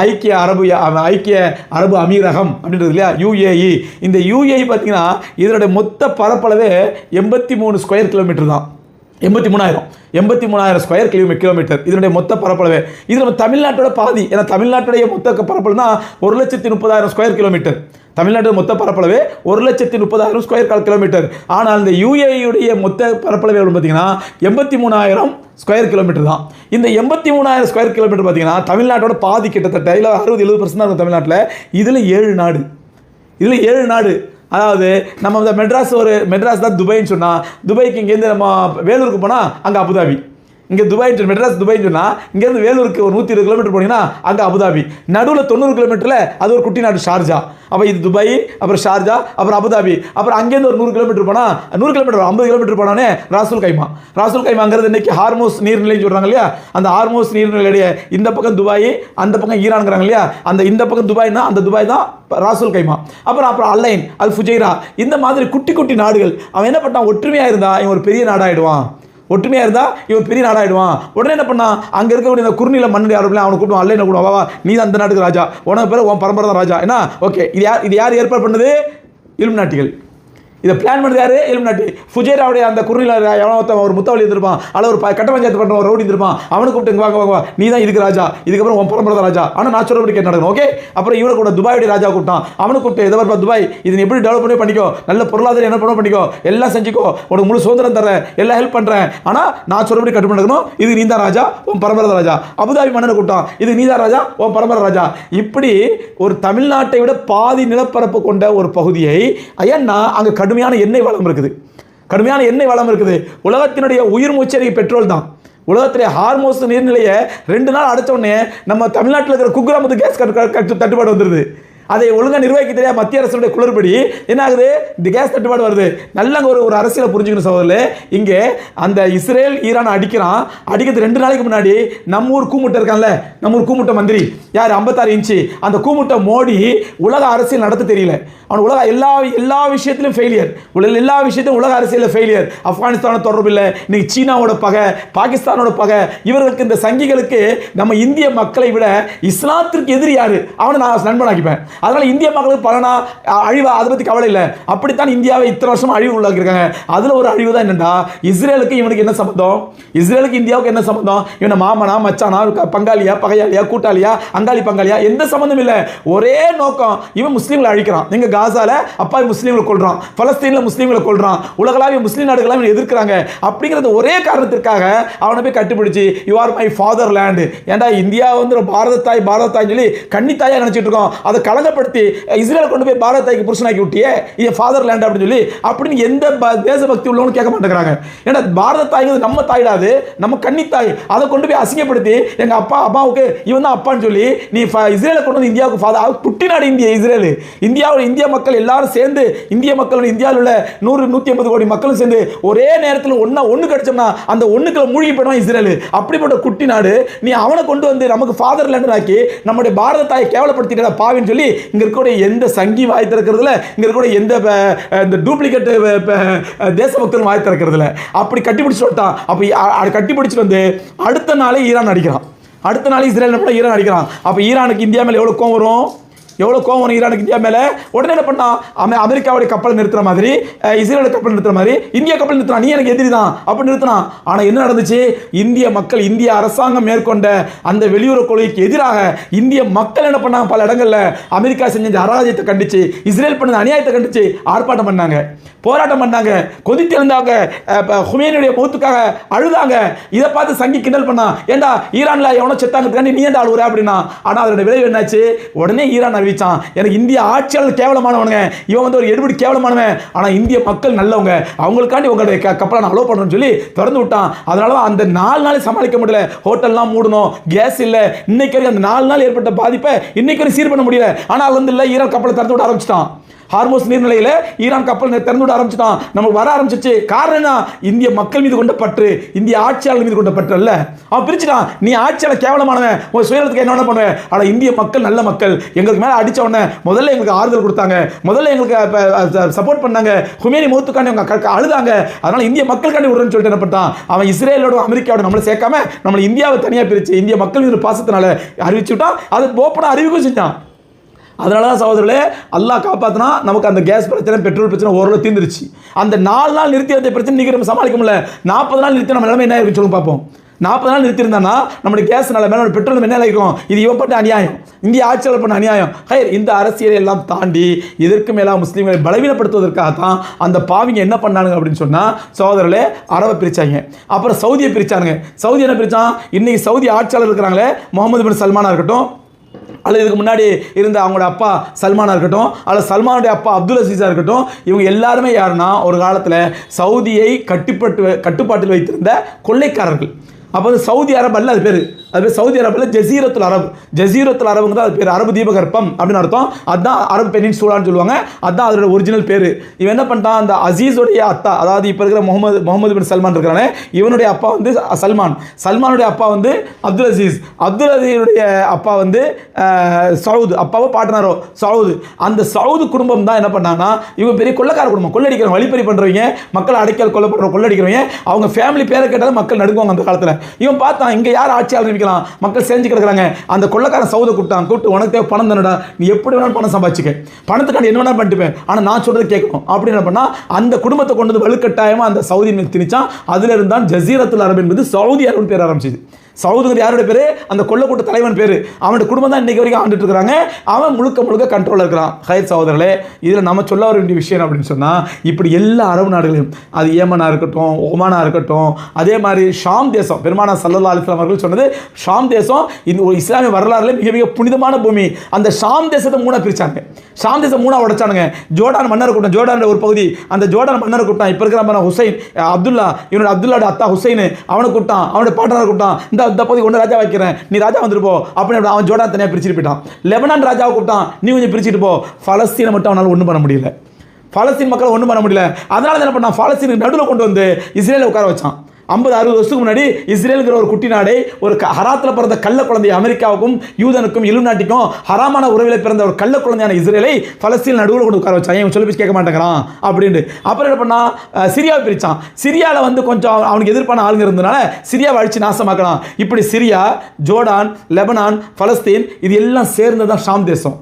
ஐக்கிய அரபு அமீரகம் அப்படின்றது இல்லையா, UAE. இந்த UAE பார்த்தீங்கன்னா இதனுடைய மொத்த பரப்பளவே 83 ஸ்கொயர் கிலோமீட்டர் தான். 83,000 ஸ்கொயர் கிலோமீட்டர் இதனுடைய மொத்த பரப்பளவே. இது நம்ம தமிழ்நாட்டோட பாதி. ஏன்னா தமிழ்நாட்டுடைய மொத்த பரப்பளவு தான் 1,30,000 ஸ்கொயர் கிலோமீட்டர். தமிழ்நாட்டு மொத்த பரப்பளவே 1,30,000 ஸ்கொயர் கிலோமீட்டர். ஆனால் இந்த UAE மொத்த பரப்பளவு எவ்வளவு பார்த்தீங்கன்னா 83,000 ஸ்கொயர் கிலோமீட்டர் தான். இந்த 83,000 ஸ்கொயர் கிலோமீட்டர் பார்த்தீங்கன்னா தமிழ்நாட்டோட பாதி, கிட்டத்தட்ட இல்லை 60-70% தான் தமிழ்நாட்டில். இதில் 7 நாடு. அதாவது நம்ம இந்த மெட்ராஸ் தான் துபாய்ன்னு சொன்னால், துபாய்க்கு இங்கேருந்து நம்ம வேலூருக்கு போனால் அங்கே அபுதாபி. இங்கே மெட்ராஸ் துபாய்ன்னு சொன்னால் இங்கேருந்து வேலூருக்கு ஒரு 120 கிலோமீட்டர் போனீங்கன்னா அங்கே அபுதாபி. நடுவில் 90 கிலோமீட்டரில் அது ஒரு குட்டி நாடு ஷார்ஜா. அப்போ இது துபாய், அப்புறம் ஷார்ஜா, அப்புறம் அபுதாபி. அப்புறம் அங்கேருந்து ஒரு 100 கிலோமீட்டர் போனால், 50 கிலோமீட்டர் போனோடனே ராசூல் கைமாங்கிறது இன்னைக்கு ஹார்மோஸ் நீர்நிலைன்னு சொல்கிறாங்க இல்லையா, அந்த ஹார்மோஸ் நீர்நிலையுடைய இந்த பக்கம் துபாய், அந்த பக்கம் ஈரான்ங்கிறாங்க இல்லையா, இந்த பக்கம் துபாய்னா அந்த துபாய் தான் ராசூல் கைமா. அப்புறம் அல்லைன், அல் ஃபுஜைரா, இந்த மாதிரி குட்டி குட்டி நாடுகள். அவன் என்ன பண்ணான், ஒற்றுமையாக இருந்தா இவன் ஒரு பெரிய நாடாயிடுவான். உடனே என்ன பண்ணா, அங்கே இருக்கக்கூடிய இந்த குறுநில மன்னடி அரபுல அவனை கூப்பிடுவான், அல்லைனை கூப்பிடுவான், வா நீ தான் அந்த நாட்டுக்கு ராஜா, உனக்கு பேர் உன் பரம்பரை தான் ராஜா. என்ன ஓகே, இது யார் ஏற்பாடு பண்ணது? இலும் நாட்டிகள். இதை பிளான் பண்ணது யாரு? இலுமினாட்டி. ஃபுஜைராவுடைய அந்த குறுநில எவனோ ஒரு முத்தவழி இருந்திருப்பான், அல்ல ஒரு கட்ட பஞ்சாயத்து பண்ணுற ஒரு ரவுடி இருந்திருப்பான், அவனுக்கு கூப்பிட்டு வாங்க நீ தான் இதுக்கு ராஜா, இதுக்கப்புறம் உன் பரம்பரை ராஜா. ஆனால் நான் சொல்றபடி கேட்டு நடக்கணும். ஓகே, அப்புறம் இவரை கூட துபாயுடைய ராஜா கூப்பிட்டான், அவனுக்கு கூப்பிட்டு எதை துபாய் இது எப்படி டெவலப் பண்ணிக்கோ, நல்ல பொருளாதாரம் என்ன பண்ணிக்கோ, எல்லாம் செஞ்சுக்கோ, உனக்கு முழு சுதந்திரம் தரேன், எல்லாம் ஹெல்ப் பண்ணுறேன், ஆனால் நான் சொல்றபடி கட்டு நடக்கணும், இது நீ தான் ராஜா, உன் பரம்பரை ராஜா. அபுதாபி மன்னனை கூப்பிட்டான், இது நீ தான் ராஜா, உன் பரம்பரை ராஜா. இப்படி ஒரு தமிழ்நாட்டை விட பாதி நிலப்பரப்பு கொண்ட ஒரு பகுதியை, ஏன்னா அங்கே கடுமையான எண்ணெய் வளம் இருக்குது. உலகத்தினுடைய உயிர் மூச்சரிக்கை பெட்ரோல் தான். உலகத்திலே ஹார்மோஸ் நீர்நிலையை 2 நாள் அடைச்ச உடனே நம்ம தமிழ்நாட்டில் இருக்கிற குக்கிராமத்து கேஸ் தட்டுப்பாடு வந்துடுது. அதை ஒழுங்காக நிர்வகிக்க தெரியாது மத்திய அரசுடைய குளறுபடி என்ன ஆகுது, இந்த கேஸ் தட்டுப்பாடு வருது. நல்ல ஒரு அரசியலை புரிஞ்சுக்கணும் சகோதரர்களே. இங்கே அந்த இஸ்ரேல் ஈரான் அடிக்கிறது 2 நாளைக்கு முன்னாடி நம்ம ஊர் கூமுட்டை இருக்கான்ல, நம்ம ஊர் கூமுட்டை மந்திரி யார், 56 இன்ச்சு அந்த கூமுட்டை மோடி உலக அரசியல் நடத்த தெரியல. அவன் உலக எல்லா விஷயத்திலும் ஃபெயிலியர், எல்லா விஷயத்திலும் உலக அரசியலில் ஃபெயிலியர். ஆப்கானிஸ்தானோட தொடர்பு இல்லை, இன்னைக்கு சீனாவோட பகை, பாகிஸ்தானோட பகை. இவர்களுக்கு இந்த சங்கிகளுக்கு நம்ம இந்திய மக்களை விட இஸ்லாத்திற்கு எதிரி யாரு, அவனை நான் நண்பனாக்கிப்பேன். அதனால இந்திய மக்களுக்கு பலனா அழிவா, அதை பற்றி கவலை இல்லை. அப்படித்தான் இந்தியாவை இத்தனை வருஷம் அழிவு உள்ளாக்கியிருக்காங்க. அதில் ஒரு அழிவு தான் என்னன்னா, இஸ்ரேலுக்கு இவனுக்கு என்ன சம்பந்தம், இஸ்ரேலுக்கு இந்தியாவுக்கு என்ன சம்பந்தம், இவனை மாமனா மச்சானா பங்காளியா பகையாளியா கூட்டாளியா அங்காளி பங்காளியா, எந்த சம்பந்தம் இல்லை. ஒரே நோக்கம், இவன் முஸ்லீம்களை அழிக்கிறான். நீங்க காசால அப்பாவி முஸ்லீம்களை கொள்றான், பலஸ்தீன்ல முஸ்லீம்களை கொள்றான், உலகளாவிய முஸ்லீம் நாடுகளாக எதிர்க்கிறாங்க. அப்படிங்கிறது ஒரே காரணத்திற்காக அவனை போய் கட்டுப்பிடிச்சு you are my fatherland, ஏன்டா இந்தியா வந்து பாரத தாய் சொல்லி கன்னித்தாயா நினைச்சிட்டு இருக்கோம். அதை கலங்க கேவலப்படுத்தி இஸ்ரேலை கொண்டு போய் பாரத தாய்க்கு புருஷனாக்கி விட்டியே, இது ஃபாதர் லேண்ட் அப்படின்னு சொல்லி அப்படின்னு எந்த தேசபக்தி உள்ளவங்க கேட்க மாட்டேங்கிறாங்க. ஏன்னா பாரத தாய்ங்கிறது நம்ம தாயிடாது, நம்ம கன்னித்தாய். அதை கொண்டு போய் அசிங்கப்படுத்தி எங்க அப்பா அம்மாவுக்கு இவன் தான் அப்பான்னு சொல்லி நீ இஸ்ரேலை கொண்டு வந்து இந்தியாவுக்கு ஃபாதர், குட்டி நாடு இந்தியா இஸ்ரேல். இந்திய மக்கள் எல்லாரும் சேர்ந்து, இந்திய மக்கள் இந்தியாவில் உள்ள 100-150 கோடி மக்களும் சேர்ந்து ஒரே நேரத்தில் ஒன்று கிடைச்சோம்னா அந்த ஒண்ணுக்குள்ள மூழ்கி போயிடும் இஸ்ரேல். அப்படிப்பட்ட குட்டி நாடு நீ அவனை கொண்டு வந்து நமக்கு ஃபாதர் லேண்ட் ஆக்கி நம்முடைய பாரத தாயை கேவலப்படுத்திட்ட பாவின்னு சொல்லி இங்க இருக்கக்கூடிய எந்த சங்கி வாய் திறக்கிறதுல, இங்க இருக்கக்கூடிய எந்த டூப்ளிகேட் தேசபக்தன் வாய் திறக்கிறதுல அப்படி கட்டிப்பிடிச்சு சொல்லிட்டான். அப்ப கட்டிப்பிடிச்சு வந்து அடுத்த நாளே ஈரான் அடிக்கிறான், அடுத்த நாள் இஸ்ரேல் ஈரான் அடிக்கிறான். அப்ப ஈரானுக்கு இந்தியா மேல எவ்வளவு கோவம் வரும், எவ்வளோ கோவம் ஈரானுக்கு இந்தியா மேலே. உடனே என்ன பண்ணா, அமெரிக்காவுடைய கப்பலை நிறுத்துற மாதிரி, இஸ்ரேலோட கப்பல் நிறுத்துற மாதிரி இந்தியா கப்பல் நிறுத்தினா, நீ எனக்கு எதிரி தான் அப்படி நிறுத்தினான். ஆனால் என்ன நடந்துச்சு, இந்திய மக்கள், இந்திய அரசாங்கம் மேற்கொண்ட அந்த வெளியுறவு கொள்கைக்கு எதிராக இந்திய மக்கள் என்ன பண்ணாங்க, பல இடங்களில் அமெரிக்கா செஞ்ச அராஜகத்தை கண்டிச்சு, இஸ்ரேல் பண்ண அநியாயத்தை கண்டிச்சு ஆர்ப்பாட்டம் பண்ணாங்க, போராட்டம் பண்ணாங்க, கொதித்து எழுந்தாங்க, ஹுமேனியுடைய மௌத்துக்காக அழுதாங்க. இதை பார்த்து சங்கி கிண்டல் பண்ணா, ஏண்டா ஈரான்ல எவனோ செத்தாங்க நீ ஏண்டா அழுவுற அப்படின்னா. ஆனால் அதோட விளைவு என்னாச்சு, உடனே ஈரான் அறிவிச்சான், எனக்கு இந்திய ஆட்சியாளர் கேவலமானவனுங்க, இவன் வந்து ஒரு எடுபடி கேவலமானவன், ஆனால் இந்திய மக்கள் நல்லவங்க, அவங்களுக்காண்டி உங்களுடைய கப்பலை நான் அலோவ் பண்ணுறேன்னு சொல்லி திறந்து விட்டான். அதனால தான் அந்த 4 நாள் சமாளிக்க முடியல, ஹோட்டல்லாம் மூடணும், கேஸ் இல்லை, இன்னைக்கு வரைக்கும் அந்த 4 நாள் ஏற்பட்ட பாதிப்பை இன்னைக்கு வரைக்கும் சீர் பண்ண முடியல. ஆனால் வந்து இல்லை, ஈரான் கப்பலை திறந்து விட ஆரம்பிச்சிட்டான். ஹார்மோஸ் நீர்நிலையில் ஈரான் கப்பல் திறந்து விட ஆரம்பிச்சுட்டான். நமக்கு வர ஆரம்பிச்சிச்சு. காரணம் இந்திய மக்கள் மீது கொண்ட பற்று, இந்திய ஆட்சியாளர் மீது கொண்ட பற்று அல்ல. அவன் பிரிச்சுட்டான், நீ ஆட்சியாளர் கேவலமானவன், உன் சுயநலத்துக்கு என்ன பண்ணுவேன். ஆனால் இந்திய மக்கள் நல்ல மக்கள், எங்களுக்கு மேலே அடித்த உடனே முதல்ல எங்களுக்கு ஆறுதல் கொடுத்தாங்க, முதல்ல எங்களுக்கு சப்போர்ட் பண்ணாங்க, ஹுமேனி மௌத்துக்காண்டி அவங்க அழுதாங்க, அதனால இந்திய மக்களுக்காண்டி விடுறேன்னு சொல்லிட்டு என்ன பண்ணிட்டான், அவன் இஸ்ரேலோட அமெரிக்காவோட நம்மளை சேர்க்காம நம்மளை இந்தியாவை தனியாக பிரித்து இந்திய மக்கள் மீது பாசத்தினால அறிவிச்சு விட்டான். அதை ஓப்பனாக அறிவிக்கும் செஞ்சான். அதனால தான் சகோதரர்களே, அல்லாஹ் காப்பாற்றினா நமக்கு அந்த கேஸ் பிரச்சனை, பெட்ரோல் பிரச்சனை ஓரளவு தீர்ந்துருச்சு. அந்த 4 நாள் நிறுத்தி வந்த பிரச்சனை இன்றைக்கி நம்ம சமாளிக்க முடியல. 40 நாள் நிறுத்தி நம்ம நிலைமை என்ன இருக்குன்னு சொல்லுங்க பார்ப்போம். 40 நாள் நிறுத்திருந்தானா நம்மளுடைய கேஸ் நிலைமை, பெட்ரோல் என்ன இருக்கும், இது இவன் பண்ண அநியாயம், இந்திய ஆட்சியாளர் பண்ண அநியாயம். இந்த அரசியலை எல்லாம் தாண்டி இதற்கு மேலே முஸ்லீம்களை பலவீனப்படுத்துவதற்காக தான் அந்த பாவிங்க என்ன பண்ணானுங்க அப்படின்னு சொன்னால், சகோதரர்களே, அரபை பிரித்தாங்க, அப்புறம் சவுதியை பிரித்தானுங்க. சவுதி என்ன பிரித்தான், இன்றைக்கி சவுதி ஆட்சியாளர் இருக்கிறாங்களே, முகமது பின் சல்மானாக இருக்கட்டும், அல்லது இதுக்கு முன்னாடி இருந்த அவங்களோட அப்பா சல்மானாக இருக்கட்டும், அல்லது சல்மானுடைய அப்பா அப்துல் அசீஸாக இருக்கட்டும், இவங்க எல்லாருமே யாருன்னா ஒரு காலத்தில் சவுதியை கட்டுப்பாட்டில் வைத்திருந்த கொள்ளைக்காரர்கள். அப்போ சவுதி அரபு அல்ல அது பேர், அது பேர் சவுதி அரபு இல்லை, ஜசீரத்துல் அரபு. ஜசீரத்துல் அரபுங்கிறது அது பேர், அரபு தீபகற்பம் அப்படின்னு அர்த்தம். அதுதான் அரபு பெனின்சூலான்னு சொல்லுவாங்க, அதுதான் அதோட ஒரிஜினல் பேர். இவன் என்ன பண்ணிட்டான், அந்த அசீஸுடைய அத்தா, அதாவது இப்போ இருக்கிற முகமது பின் சல்மான் இருக்கிறானே, இவனுடைய அப்பா வந்து சல்மான், சல்மானுடைய அப்பா வந்து அப்துல் அசீஸ், அப்துல் அசீஸுடைய அப்பா வந்து சவுது, அப்பாவோ பாட்டனாரோ சவுது. அந்த சவுது குடும்பம் தான் என்ன பண்ணாங்கன்னா, இவங்க பெரிய கொள்ளக்கார குடும்பம், கொள்ளடிக்கிறவங்க, வழிப்பறி பண்ணுறவங்க, மக்களை அடைக்கல் கொலை பண்ணுற கொள்ளடிக்கிறவங்க, அவங்க ஃபேமிலி பேரை கேட்டாலும் மக்கள் நடுக்குவாங்க அந்த காலத்தில். இவன் பார்த்தான், இங்கே யார் ஆட்சியாளர் நிற்கலாம், மக்கள் செஞ்சு கிடக்குறாங்க. அந்த கொள்ளக்காரன் சவுதை கூப்பிட்டு உனக்கு தேவை பணம் தானடா, நீ எப்படி வேணாலும் பணம் சம்பாதிச்சுக்க, பணத்துக்காண்டி என்ன வேணாலும் பண்ணிட்டுப்பேன், ஆனால் நான் சொல்றது கேட்கணும் அப்படின்னு என்ன பண்ணா, அந்த குடும்பத்தை கொண்டு வந்து வலுக்கட்டாயமாக அந்த சவுதி மீது திணிச்சான். அதில் இருந்தான் ஜசீரத்துல் அரபு என்பது சவுதி அரபுன்னு பேர் ஆரம்பிச்சது. சவுதுங்கிற யாரோட பேர், அந்த கொள்ளக்கூட்ட தலைவன் பேர். அவனுடைய குடும்பம் தான் இன்னைக்கு வரைக்கும் ஆண்டுட்டு இருக்கிறாங்க. அவன் முழுக்க கண்ட்ரோல் இருக்கிறான். ஹைர் சகோதரர்களே, இதில் நம்ம சொல்ல வர வேண்டிய விஷயம் அப்படின்னு சொன்னால், இப்படி எல்லா அரபு நாடுகளையும், அது ஏமனாக இருக்கட்டும், ஒமானாக இருக்கட்டும், அதே மாதிரி ஷாம் தேசம், பெருமானா ஸல்லல்லாஹு அலைஹி வஸல்லம் அவர்கள் சொன்னது, ஷாம் தேசம் இந்த ஒரு இஸ்லாமிய வரலாறுல மிக புனிதமான பூமி. அந்த ஷாம் தேசத்தை 3 பிரிச்சாங்க, ஷாம் தேசம் 3 உடைச்சானுங்க. ஜோர்டான் மன்னர் கூட்டம், ஜோர்டான் ஒரு பகுதி, அந்த ஜோர்டான் மன்னர் கூட்டம் இப்போ இருக்கிற ஹுசைன் அப்துல்லா, இவனோட அப்துல்லாட அத்தா ஹுசைன், அவனை கூட்டம், அவனோட பாட்டனார் கூட்டம், இந்த பகுதி கொண்டு ராஜா வைக்கிறேன், நீ ராஜா வந்துட்டு போ அப்படின்னு அவன் ஜோர்டான் தனியாக பிரிச்சுட்டு போயிட்டான். லெபனான் ராஜாவை கூப்பிட்டான், நீ கொஞ்சம் பிரிச்சுட்டு போ. பலஸ்தீனை மட்டும் அவனால் ஒன்றும் பண்ண முடியல, பலஸ்தீன் மக்களை ஒன்றும் பண்ண முடியல. அதனால என்ன பண்ணான், பலஸ்தீனுக்கு நடுவில் கொண்டு வந்து இஸ்ரேலை உட்கார வச்சான். 50-60 வருஷத்துக்கு முன்னாடி இஸ்ரேலுங்கிற ஒரு குட்டி நாடை, ஒரு ஹராத்தில் பிறந்த கள்ள குழந்தை, அமெரிக்காவுக்கும் யூதனுக்கும் இலுமினாட்டிக்கும் ஹராமான உறவில் பிறந்த ஒரு கள்ள குழந்தையான இஸ்ரேலை பலஸ்தீன் நடுவில் கொண்டு உட்கார வச்சான். ஏன் சொல்லி கேட்க மாட்டேங்கிறான் அப்படின்னு. அப்புறம் என்ன பண்ணா, சிரியாவை பிரித்தான். சிரியாவில் வந்து கொஞ்சம் அவனுக்கு எதிர்ப்பான ஆளுங்க இருந்ததுனால சிரியாவை அழிச்சு நாசமாக்கலாம். இப்படி சிரியா, ஜோர்டான், லெபனான், பலஸ்தீன் இது எல்லாம் சேர்ந்து தான் ஷாம் தேசம்.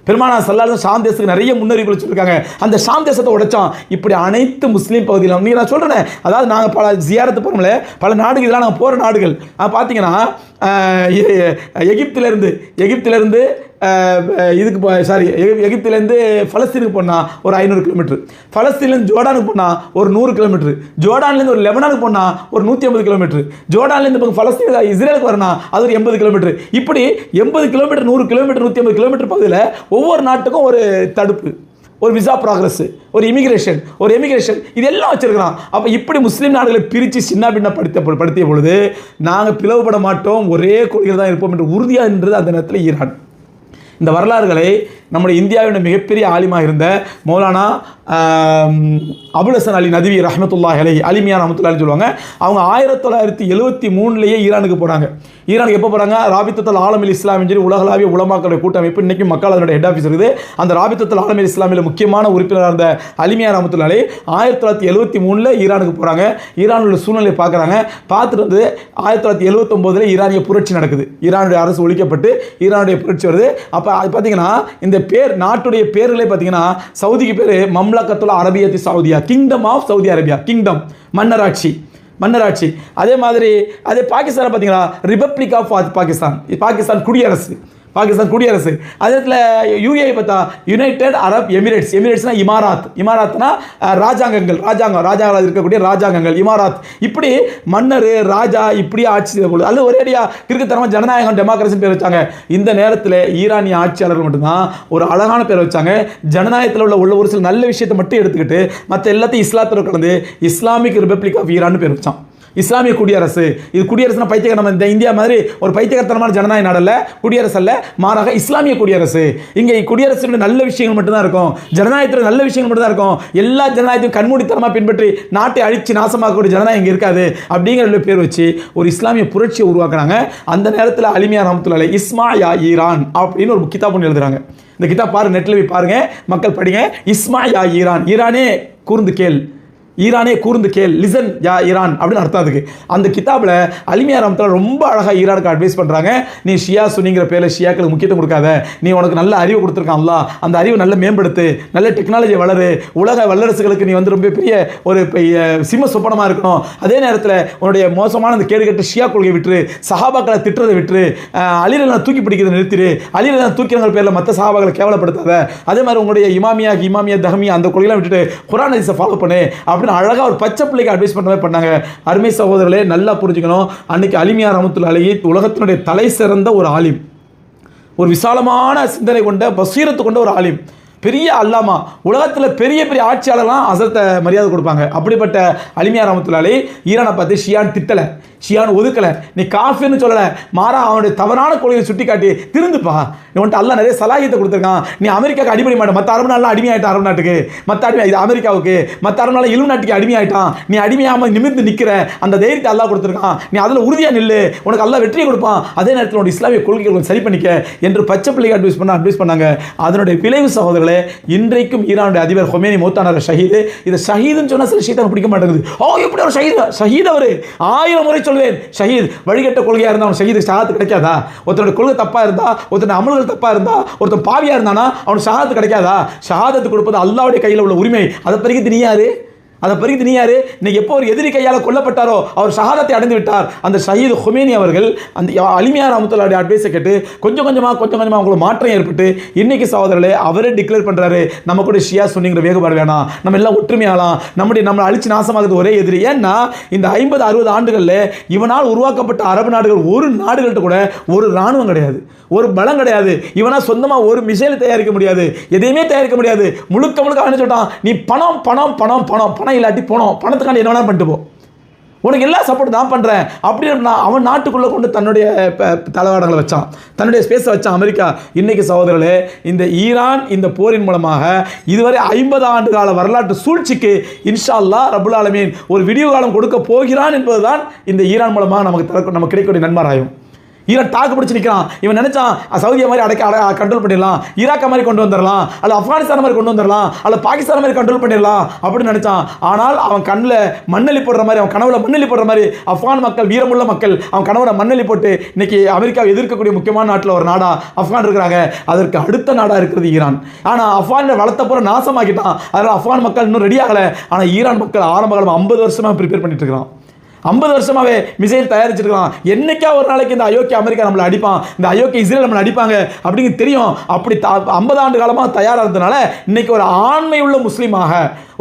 பெருமானா ஸல்லல்லாஹு அலைஹி வஸல்லம் ஷாம் தேசத்துக்கு நிறைய முன்னறிவுகள் சொல்லியிருக்காங்க. அந்த ஷாம் தேசத்தை உடைச்சான். இப்படி அனைத்து முஸ்லீம் பகுதியிலும் நீங்கள் நான் சொல்கிறேன், அதாவது நாங்கள் பல ஜியாரத்து போகிறோம்ல, பல நாடுகள், இதெல்லாம் நாங்கள் போகிற நாடுகள் பார்த்தீங்கன்னா, எகிப்திலிருந்து இதுக்கு எகிப்திலேருந்து பலஸ்தீனுக்கு போனால் ஒரு 500 கிலோமீட்டர், பலஸ்தீன்லேருந்து ஜோர்டானுக்கு போனால் ஒரு 100 கிலோமீட்டர், ஜோர்டான்லேருந்து ஒரு லெபனானுக்கு போனால் ஒரு 150 கிலோமீட்டர், ஜோர்டான்லேருந்து இப்போ பலஸ்தீன் இஸ்ரேலுக்கு வரணும் அது ஒரு 80 கிலோமீட்டர். இப்படி 80 கிலோமீட்டர், 100 கிலோமீட்டர், 150 கிலோமீட்டர் பகுதியில் ஒவ்வொரு நாட்டுக்கும் ஒரு தடுப்பு, ஒரு விசா ப்ராக்ரஸ், ஒரு இமிகிரேஷன், ஒரு எமிகிரேஷன், இதெல்லாம் வச்சிருக்கிறான். அப்போ இப்படி முஸ்லீம் நாடுகளை பிரித்து சின்ன பின்னப்படுத்திய பொழுது நாங்கள் பிளவுபட மாட்டோம், ஒரே கொள்கையில் தான் இருப்போம் என்று உறுதியாக இருந்தது அந்த நேரத்தில் ஈரான். இந்த வரலாறுகளை நம்முடைய இந்தியாவின் மிகப்பெரிய ஆலிமாக இருந்த மௌலானா அபுல் ஹசன் அலி நதவி ரஹ்மத்துல்லாஹி அலைஹி, அலிமியா ரஹ்மத்துல்லாஹி சொல்லுவாங்க. அவங்க 1973 ஈரானுக்கு போகிறாங்க. ஈரானுக்கு எப்போ போகிறாங்க? ராபித்தத்துல் ஆலமில் இஸ்லாமின் சொல்லி உலகளாவிய உலமாக்களுடைய கூட்டமைப்பு, இன்றைக்கி மக்கள் அதனுடைய ஹெட் ஆஃபீஸ் இருக்குது. அந்த ராபித்தத்துல் ஆலமில் இஸ்லாமியில் முக்கியமான உறுப்பினராக இருந்த அலிமியா ரஹ்மத்துல்லாஹி அலைஹி 1973 ஈரானுக்கு போகிறாங்க. ஈரானுடைய சூழ்நிலையை பார்க்குறாங்க. பார்த்துட்டு வந்து 1979 ஈரானிய புரட்சி நடக்குது. ஈரானுடைய அரசு ஒழிக்கப்பட்டு ஈரானுடைய புரட்சி வருது. அப்போ அது பார்த்தீங்கன்னா இந்த பேர், நாட்டுடைய பேர்களே பார்த்தீங்கன்னா சவுதிக்கு பேர் மம்லக்கத்துல் அரபியத்தி சவுதியா, kingdom of Saudi Arabia, kingdom மன்னராட்சி. அதே மாதிரி அதே பாகிஸ்தான் பார்த்தீங்கன்னா ரிபப்ளிக் ஆஃப் பாகிஸ்தான் குடியரசு. அதே இடத்துல யுஏஇ பார்த்தா யுனைடெட் அரப் எமிரேட்ஸ், எமிரேட்ஸ்னா இமாராத்னா ராஜாங்கங்கள் இருக்கக்கூடிய ராஜாங்கங்கள் இமாராத். இப்படி மன்னர் ராஜா இப்படியே ஆட்சி செய்த பொழுது அது ஒரேடியா கிறுக்குத்தனமாக ஜனநாயகம் டெமோக்ரஸி பேர் வச்சாங்க. இந்த நேரத்தில் ஈரானிய ஆட்சியாளர்கள் மட்டும்தான் ஒரு அழகான பேர் வச்சாங்க. ஜனநாயகத்தில் உள்ள ஒரு சில நல்ல விஷயத்தை மட்டும் எடுத்துக்கிட்டு மற்ற எல்லாத்தையும் இஸ்லாத்தில் கலந்து இஸ்லாமிக் ரிபப்ளிக் ஆஃப் ஈரான் பேர் வச்சான். இஸ்லாமிய குடியரசு. இது குடியரசுனா பைத்தியக்கார, நம்ம இந்த இந்தியா மாதிரி ஒரு பைத்தியக்காரத்தனமான ஜனநாயக நாடு அல்ல, குடியரசு அல்ல, மாறாக இஸ்லாமிய குடியரசு. இங்கே குடியரசு நல்ல விஷயங்கள் மட்டும்தான் இருக்கும், ஜனநாயகத்தில் நல்ல விஷயங்கள் மட்டும்தான் இருக்கும். எல்லா ஜனநாயகத்தையும் கண்மூடித்தனமாக பின்பற்றி நாட்டை அழிச்சு நாசமாக்கக்கூடிய ஜனநாயகம் இங்கே இருக்காது அப்படிங்கிற பேர் வச்சு ஒரு இஸ்லாமிய புரட்சியை உருவாக்குறாங்க. அந்த நேரத்தில் அலிமியா ரஹ்மத்துல்லாஹி அலைஹி இஸ்மா யா ஈரான் அப்படின்னு ஒரு கிதாப் ஒன்று எழுதுறாங்க. இந்த கிதாப் பாருங்க, நெட்டில் போய் பாருங்க, மக்கள் படிங்க. இஸ்மா யா ஈரான், ஈரானே கூர்ந்து கேள், ஈரானே கூர்ந்து கேள், லிசன் யா ஈரான் அப்படின்னு அர்த்தம் அதுக்கு. அந்த கிதாபில் அலிமியா ரஹ்மத்துல்லாஹி ரொம்ப அழகாக ஈரானுக்கு அட்வைஸ் பண்ணுறாங்க. நீ ஷியா சுன்னிங்கிற பேரில் ஷியாக்களுக்கு முக்கியத்துவம் கொடுக்காத, நீ உனக்கு நல்ல அறிவு கொடுத்துருக்கான் அல்லாஹ், அந்த அறிவு நல்ல மேம்படுத்து, நல்ல டெக்னாலஜி வளரு, உலக வல்லரசுகளுக்கு நீ வந்து ரொம்ப பெரிய ஒரு சிம்ம சொப்பனமாக இருக்கணும். அதே நேரத்தில் உன்னுடைய மோசமான அந்த கேடுகட்ட ஷியா கொள்கை விட்டுரு, சஹாபாக்களை திட்டுறதை விட்டுரு, அலிரலாம் தூக்கி பிடிக்கிறத நிறுத்திடு, அலிரலாம் தூக்கிற பேரில் மற்ற சஹாபாக்களை கேவலப்படுத்தாத, அதே மாதிரி உங்களுடைய இமாமியா தஹமியா அந்த கொள்கையெல்லாம் விட்டுட்டு குர்ஆன் ஹதீஸை ஃபாலோ பண்ணு அப்படின்னு அழகாக ஒரு பச்சை பிள்ளைக்கு அட்வைஸ் பண்ண மாதிரி பண்ணாங்க. அருமை சகோதரர்களே, நல்லா புரிஞ்சுக்கணும். அன்னைக்கு அலிமியா ரஹ்மத்துல்லாஹி அலைஹி உலகத்தினுடைய தலை சிறந்த ஒரு ஆலிம், ஒரு விசாலமான சிந்தனை கொண்ட பசீரத்து கொண்ட ஒரு ஆலிம், பெரிய அல்லாமா, உலகத்தில் பெரிய பெரிய ஆட்சியாளர்லாம் ஹஸரத்தை மரியாதை கொடுப்பாங்க. அப்படிப்பட்ட அலிமியா ரஹ்மத்துல்லாஹி அலைஹி ஈரானை பார்த்து ஷியான் திட்டலை, ஷியான் ஒதுக்கலை, நீ காஃபிர்னு சொல்லலை, மாறா அவனுடைய தவறான கொள்கையை சுட்டி காட்டி திருந்துப்பா, உன்ட்டு அல்லாஹ் நிறைய சலாகியத்தை கொடுத்துருக்கான், நீ அமெரிக்காவுக்கு அடிப்படை மாட்டேன், மற்ற அரபு நாடுலாம் அடிமையாயிட்டான், அரபு நாட்டுக்கு மற்ற அடிமை இது அமெரிக்காவுக்கு, மற்ற அரபு நாள் இலும் நாட்டுக்கு அடிமையாயிட்டான், நீ அடிமையாமல் நிமிர்ந்து நிற்கிற அந்த தைரியத்தை அல்லாஹ் கொடுத்துருக்கான், நீ அதில் உறுதியாக நில்லு, உனக்கு அல்லாஹ் வெற்றியை கொடுப்பான், அதே நேரத்தில் உன்னோட இஸ்லாமிய கொள்கைகள் சரி பண்ணிக்க என்று பச்சை பிள்ளைக்கு அட்வைஸ் பண்ணாங்க. அதனுடைய விளைவு சகோதரர்களே, இன்றைக்கும் ஈரானுடைய அதிபர் ஹொமேனி மௌத்தானார் ஷஹீது. இதை ஷஹீதுன்னு சொன்னால் சில ஷீத்தான் பிடிக்க மாட்டேங்குது. எப்படி ஒரு ஷஹீத் அவர் 1000 முறை சொல்வேன், ஷஹீத் வழிகட்ட கொள்கையாக இருந்தால் அவன் ஷஹீது ஷஹாத்து கிடைக்காதா? ஒருத்தனுடைய கொள்கை தப்பாக இருந்தா, ஒருத்தன் அமல்கள் தப்பாக இருந்தா, ஒருத்தன் பாவியாக இருந்தானா அவன் ஷஹாத்து கிடைக்காதா? ஷஹாதத்து கொடுப்பது அல்லாஹ்வுடைய கையில் உள்ள உரிமை. அதை பறிக்கிறது நீ யாரு? இன்னைக்கு எப்போ ஒரு எதிரி கையால் கொல்லப்பட்டாரோ அவர் ஷஹாதத்தை அடைந்து விட்டார். அந்த ஷஹீத் ஹொமேனி அவர்கள் அந்த அலிமியா ரஹ்மத்துல்லாஹி அலைஹி அட்வைஸை கேட்டு கொஞ்சம் கொஞ்சமாக அவங்களுக்கு மாற்றம் ஏற்பட்டு இன்னைக்கு சகோதரர்களே அவரே டிக்ளேர் பண்ணுறாரு, நம்ம கூட ஷியா சுன்னிங்கிற வேறுபாடு வேணாம், நம்ம எல்லாம் ஒற்றுமையாலாம், நம்மளை அழிச்சு நாசமாகுது ஒரே எதிரி. ஏன்னா இந்த 50-60 ஆண்டுகளில் இவனால் உருவாக்கப்பட்ட அரபு நாடுகள் ஒரு நாடுகள்கிட்ட கூட ஒரு இராணுவம் கிடையாது, ஒரு பலம் கிடையாது, இவனா சொந்தமாக ஒரு மிசைல் தயாரிக்க முடியாது, எதையுமே தயாரிக்க முடியாது. முழுக்க அவன் சொல்லிட்டான், நீ பணம் இல்லாட்டி பணத்துக்காண்டி என்ன வேணா பண்ணிட்டு போ, உனக்கு எல்லா சப்போர்ட் நான் பண்ணுறேன் அப்படின்னு அவன் நாட்டுக்குள்ளே கொண்டு தன்னுடைய தளவாடங்களை வச்சான், தன்னுடைய ஸ்பேஸை வச்சான் அமெரிக்கா. இன்னைக்கு சகோதரர்களே, இந்த ஈரான் இந்த போரின் மூலமாக இதுவரை 50 ஆண்டு கால வரலாற்று சூழ்ச்சிக்கு இன்ஷா அல்லாஹ் ரப்புல் ஆலமீன் ஒரு விடிவு காலம் கொடுக்க போகிறான் என்பதுதான் இந்த ஈரான் மூலமாக நமக்கு கிடைக்கக்கூடிய நன்மாராயம். ஈரான் தாக்கு பிடிச்சி நிற்கிறான். இவன் நினைச்சான் சவுதியை மாதிரி கண்ட்ரோல் பண்ணிடலாம், ஈராக்கை மாதிரி கொண்டு வந்துடலாம், அல்ல ஆப்கானிஸ்தான் மாதிரி கொண்டு வந்துடலாம், அல்ல பாகிஸ்தான் மாதிரி கண்ட்ரோல் பண்ணிடலாம் அப்படின்னு நினைச்சான். ஆனால் அவன் கண்ணில் மண்ணெளி போடுற மாதிரி, அவன் கனவுல மண்ணெளி போடுற மாதிரி ஆப்கான் மக்கள், வீரமுள்ள மக்கள், அவன் கனவுல மண்ணெளி போட்டு இன்னைக்கு அமெரிக்காவை எதிர்க்கக்கூடிய முக்கியமான நாட்டில் ஒரு நாடா ஆப்கான் இருக்கிறாங்க. அதற்கு அடுத்த நாடாக இருக்கிறது ஈரான். ஆனால் ஆப்கானில் வளர்த்த பூரா நாசமாக்கிட்டான். அதனால் ஆப்கான் மக்கள் இன்னும் ரெடி ஆகலை. ஆனால் ஈரான் மக்கள் ஆரம்ப காலம் 50 வருஷமாக ப்ரிப்பேர் பண்ணிட்டு இருக்கிறான். 50 வருஷமாவே மிசைல் தயாரிச்சிருக்கலாம். என்னைக்கா ஒரு நாளைக்கு இந்த அயோக்கிய அமெரிக்கா நம்மளை அடிப்பான், இந்த அயோக்கிய இஸ்ரேல் நம்மளை அடிப்பாங்க அப்படிங்க தெரியும். அப்படி 50 ஆண்டு காலமாக தயாராக இருந்ததுனால இன்னைக்கு ஒரு ஆண்மை உள்ள முஸ்லீமாக,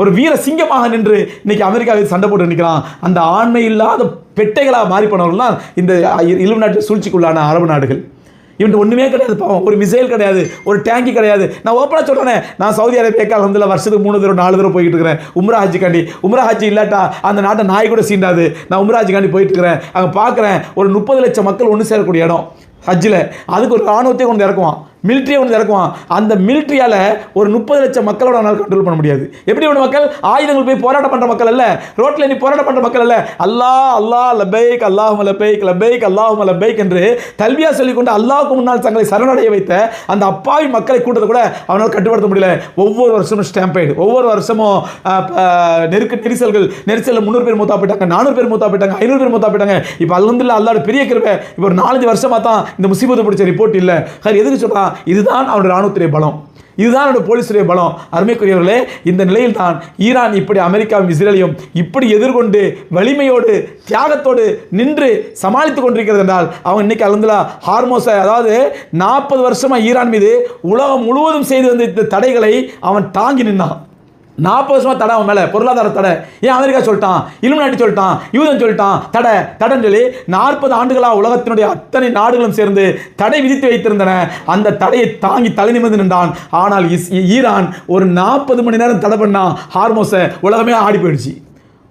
ஒரு வீர சிங்கமாக நின்று இன்னைக்கு அமெரிக்காவில் சண்டை போட்டு நிற்கிறான். அந்த ஆண்மை இல்லாத பெட்டைகளாக மாறி போனவர்கள் தான் இந்த இலுமினாட்டி சூழ்ச்சிக்குள்ளான அரபு நாடுகள். இவன் ஒன்றுமே கிடையாது, பாவம். ஒரு மிசைல் கிடையாது, ஒரு டேங்கி கிடையாது. நான் ஓப்பனாக சொல்கிறேன், நான் சவுதி அரேபியாவுக்கு அல்ஹம்துலில்லாஹ் வருஷத்துக்கு 3 தடவை 4 தடவை போயிட்டு இருக்கிறேன் உம்ரா ஹஜ்ஜுக்காண்டி. உம்ரா ஹஜ்ஜி இல்லாட்டா அந்த நாட்டை நாய் கூட சீண்டாது. நான் உம்ரா ஹஜ்ஜுக்காண்டி போயிட்டு இருக்கிறேன். அங்கே பார்க்குறேன் ஒரு 30 லட்சம் மக்கள் ஒன்று சேரக்கூடிய இடம் ஹஜ்ஜில். அதுக்கு ஒரு ராணுவத்தையும் கொண்டு இறக்குவான், மிலிட்ரியை கொண்டு இறக்குவான். அந்த மிலிட்ரியால் ஒரு 30 லட்சம் மக்களோட அவனால் கண்ட்ரோல் பண்ண முடியாது. எப்படி ஒரு மக்கள் ஆயுதங்கள் போய் போராட்டம் பண்ணுற மக்கள் அல்ல, ரோட்டில் நீ போராட்டம் பண்ணுற மக்கள் அல்ல. அல்லாஹ் அல்லாஹ் லபைக் அல்லாஹும் லபைக் லபைக் அல்லாஹும் லபைக் என்று தல்பியா சொல்லிக்கொண்டு அல்லாஹ்வுக்கு முன்னால் தங்களை சரணடைய வைத்த அந்த அப்பாவி மக்களை கூட்டத்தை கூட அவனால் கட்டுப்படுத்த முடியல. ஒவ்வொரு வருஷமும் ஸ்டாம்பைடு, ஒவ்வொரு வருஷமும் நெரிசலில் 300 பேர் மூத்தா போயிட்டாங்க, 400 பேர் மூத்தா போயிட்டாங்க, 500 பேர் மூத்தா போயிட்டாங்க. இப்போ அல்ஹம்துலில்லாஹ் அல்லாஹ்வுடைய பெரிய கிருபை, இப்போ ஒரு 4-5 வருஷமாக தான் இந்த முசீபத்து பிடிச்ச ரிப்போர்ட் இல்லை. எதுக்கு சொல்கிறான்? இதுதான் அவனுடைய ராணுவத்துடைய பலம், இதுதான் அவனுடைய போலீஸுடைய பலம். அருமைக்குரியவர்களே, இந்த நிலையில் தான் ஈரான் இப்படி அமெரிக்காவும் இஸ்ரேலையும் இப்படி எதிர்கொண்டு வலிமையோடு தியாகத்தோடு நின்று சமாளித்துக் கொண்டிருக்கிறது என்றால், அவன் இன்னைக்கு அல்ஹம்துலில்லாஹ் ஹார்மோஸை, அதாவது 40 வருஷமாக ஈரான் மீது உலகம் முழுவதும் செய்து வந்த இந்த தடைகளை அவன் தாங்கி நின்னான். 40 வருஷமாக தடை அவன் மேலே, பொருளாதார தடை. ஏன் அமெரிக்கா சொல்லிட்டான், இலுமினாட்டி சொல்லிட்டான், யூதன் சொல்லிட்டான், தடைன்னு சொல்லி 40 ஆண்டுகளாக உலகத்தினுடைய அத்தனை நாடுகளும் சேர்ந்து தடை விதித்து வைத்திருந்தன. அந்த தடையை தாங்கி தலை நிமிர்ந்து நின்றான். ஆனால் ஈரான் ஒரு 40 மணி நேரம் தடை பண்ணா ஹார்மோஸை, உலகமே ஆடி போயிடுச்சு,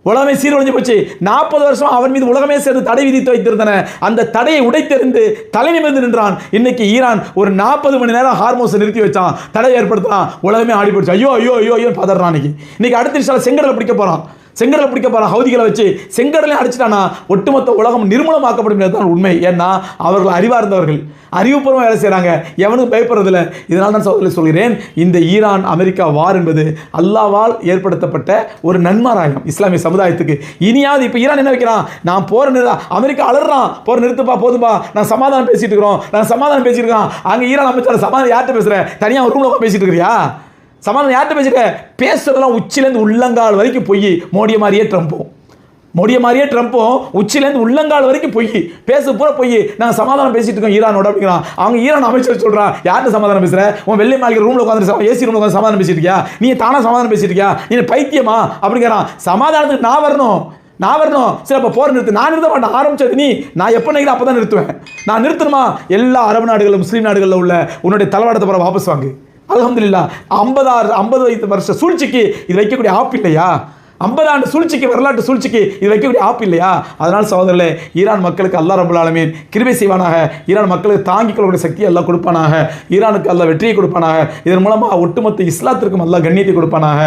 உலகமே சீரழிஞ்சு போச்சு. 40 வருஷம் அவன் மீது உலகமே சேர்ந்து தடை விதித்து வைத்திருந்தன. அந்த தடையை உடைத்தெறிந்து தலை நிமிர்ந்து நின்றான். இன்னைக்கு ஈரான் ஒரு 40 மணி நேரம் ஹார்மோஸை நிறுத்தி வச்சான், தடை ஏற்படுத்தினான், உலகமே ஆடி போயிடுச்சு. ஐயோ ஐயோ ஐயோ ஐயோ பதறான். இன்னைக்கு அடுத்த நிமிஷம் செங்கடலை பிடிக்க போறான், செங்கடலை பிடிக்க போறான். ஹவுதிகளை வச்சு செங்கடலையும் அடிச்சிட்டானா ஒட்டுமொத்த உலகம் நிர்மூலமாக்கப்படும் தான் உண்மை. ஏன்னா அவர்கள் அறிவார்ந்தவர்கள், அறிவுபூர்வமாக வேலை செய்கிறாங்க, எவனும் பயப்படுறதில்லை. இதனால் தான் சகோதரர்களே சொல்கிறேன், இந்த ஈரான் அமெரிக்கா வார் என்பது அல்லாஹ்வால் ஏற்படுத்தப்பட்ட ஒரு நன்மாராயம் இஸ்லாமிய சமுதாயத்துக்கு. இனியாவது இப்போ ஈரான் என்ன வைக்கிறான், நான் போற அமெரிக்கா அலறான், போற நிறுத்துப்பா போதும்பா, நான் சமாதானம் பேசிட்டு இருக்கிறோம், நான் சமாதானம் பேசிட்டு இருக்கோம். அங்கே ஈரான் அமைச்சர் சமாதானம் யார்கிட்ட பேசுகிறேன், தனியாக ஒரு ரூமில் பேசிட்டு இருக்கிறியா? சமாதானம் யார்கிட்ட பேசிட்டு? பேசுறதெல்லாம் உச்சிலேருந்து உள்ளங்கால் வரைக்கும் போய் மோடிய மாதிரியே ட்ரம்ப்பும் உச்சிலேருந்து உள்ளங்கால் வரைக்கும் போய் பேச பூரா போய் நாங்கள் சமாதானம் பேசிட்டு இருக்கோம் ஈரானோட அப்படிங்கிறான். அவங்க ஈரான் அமைச்சர் சொல்கிறான், யார்கிட்ட சமாதானம் பேசுகிற? உன் வெள்ளை மாளிகை ரூமில் உட்காந்து ஏசி ரூமில் உட்காந்து சமாதானம் பேசிட்டு இருக்கியா? நீ தானா சமாதானம் பேசிட்டு இருக்கியா? நீ பைத்தியமா அப்படிங்கிறான். சமாதானத்துக்கு நான் வரணும். சரி, அப்போ போர் நிறுத்து. நான் நிறுத்த மாட்டேன், ஆரம்பிச்சது நீ. நான் எப்போ நினைக்கிறேன் அப்போ தான் நிறுத்துவேன். நான் நிறுத்தணுமா? எல்லா அரபு நாடுகளில் முஸ்லீம் நாடுகளில் உள்ள உன்னுடைய தளவாடத்தை பிற வாபஸ் வாங்கு. அல்ஹம்துலில்லாஹ் 50 வருஷ சூழ்ச்சிக்கு இது வைக்கக்கூடிய ஆப் இல்லையா? 50 ஆண்டு சூழ்ச்சிக்கு, வரலாற்று சூழ்ச்சிக்கு இது வைக்கக்கூடிய ஆப் இல்லையா? அதனால் சகோதரர்களே, ஈரான் மக்களுக்கு அல்லாஹ் ரப்பல் ஆலமீன் கிருபை செய்வானாக. ஈரான் மக்களுக்கு தாங்கிக் கொள்ளக்கூடிய சக்தியை அல்லாஹ் கொடுப்பானாக. ஈரானுக்கு அல்லாஹ் வெற்றியை கொடுப்பானாக. இதன் மூலமாக ஒட்டுமொத்த இஸ்லாத்திற்கும் அல்லாஹ் கண்ணியத்தை கொடுப்பானாக.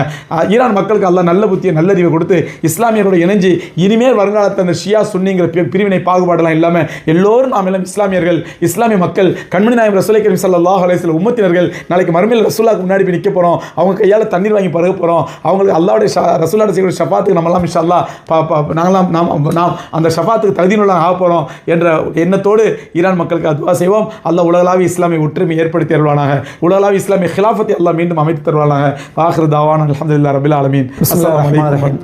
ஈரான் மக்களுக்கு அல்லாஹ் நல்ல புத்தியை நல்லறிவை கொடுத்து இஸ்லாமியரோட இணைஞ்சு இனிமேல் வருங்காலத்தில் அந்த ஷியா சுன்னிங்கிற பிரிவினை பாகுபாடெல்லாம் இல்லாமல் எல்லோரும் நாம் எல்லாம் இஸ்லாமியர்கள், இஸ்லாமிய மக்கள், கண்மணி நாயகம் ரசூலை கரீம் ஸல்லல்லாஹு அலைஹி வஸல்லம் உம்மத்தினர்கள் நாளைக்கு மறுமையில் ரசூலுல்லாஹ்க்கு முன்னாடி போய் நிற்க போகிறோம். அவங்க கையால் தண்ணீர் வாங்கி பருக போகிறோம். அவங்களுக்கு அல்லாஹ்வுடைய ரசூலுல்லாஹ் ஷஃபாத்துக்கு நம்மலாம் இன்ஷா அல்லாஹ் நாம் அந்த ஷஃபாத்துக்கு தகுதியுள்ளவர்களாக ஆக போகிறோம் என்ற எண்ணத்தோடு ஈரான் மக்களுக்கு துஆ செய்வோம். அல்லாஹ் உலகளாவிய இஸ்லாமிய ஒற்றுமை ஏற்படுத்தி தருவானாக. உலகளாவிய இஸ்லாமிய ஹிலாஃபத்தை அல்லாஹ் மீண்டும் அமைத்து தருவானாக. ஆகிரு தாவானா அல்ஹம்துலில்லாஹி ரப்பில் ஆலமீன்.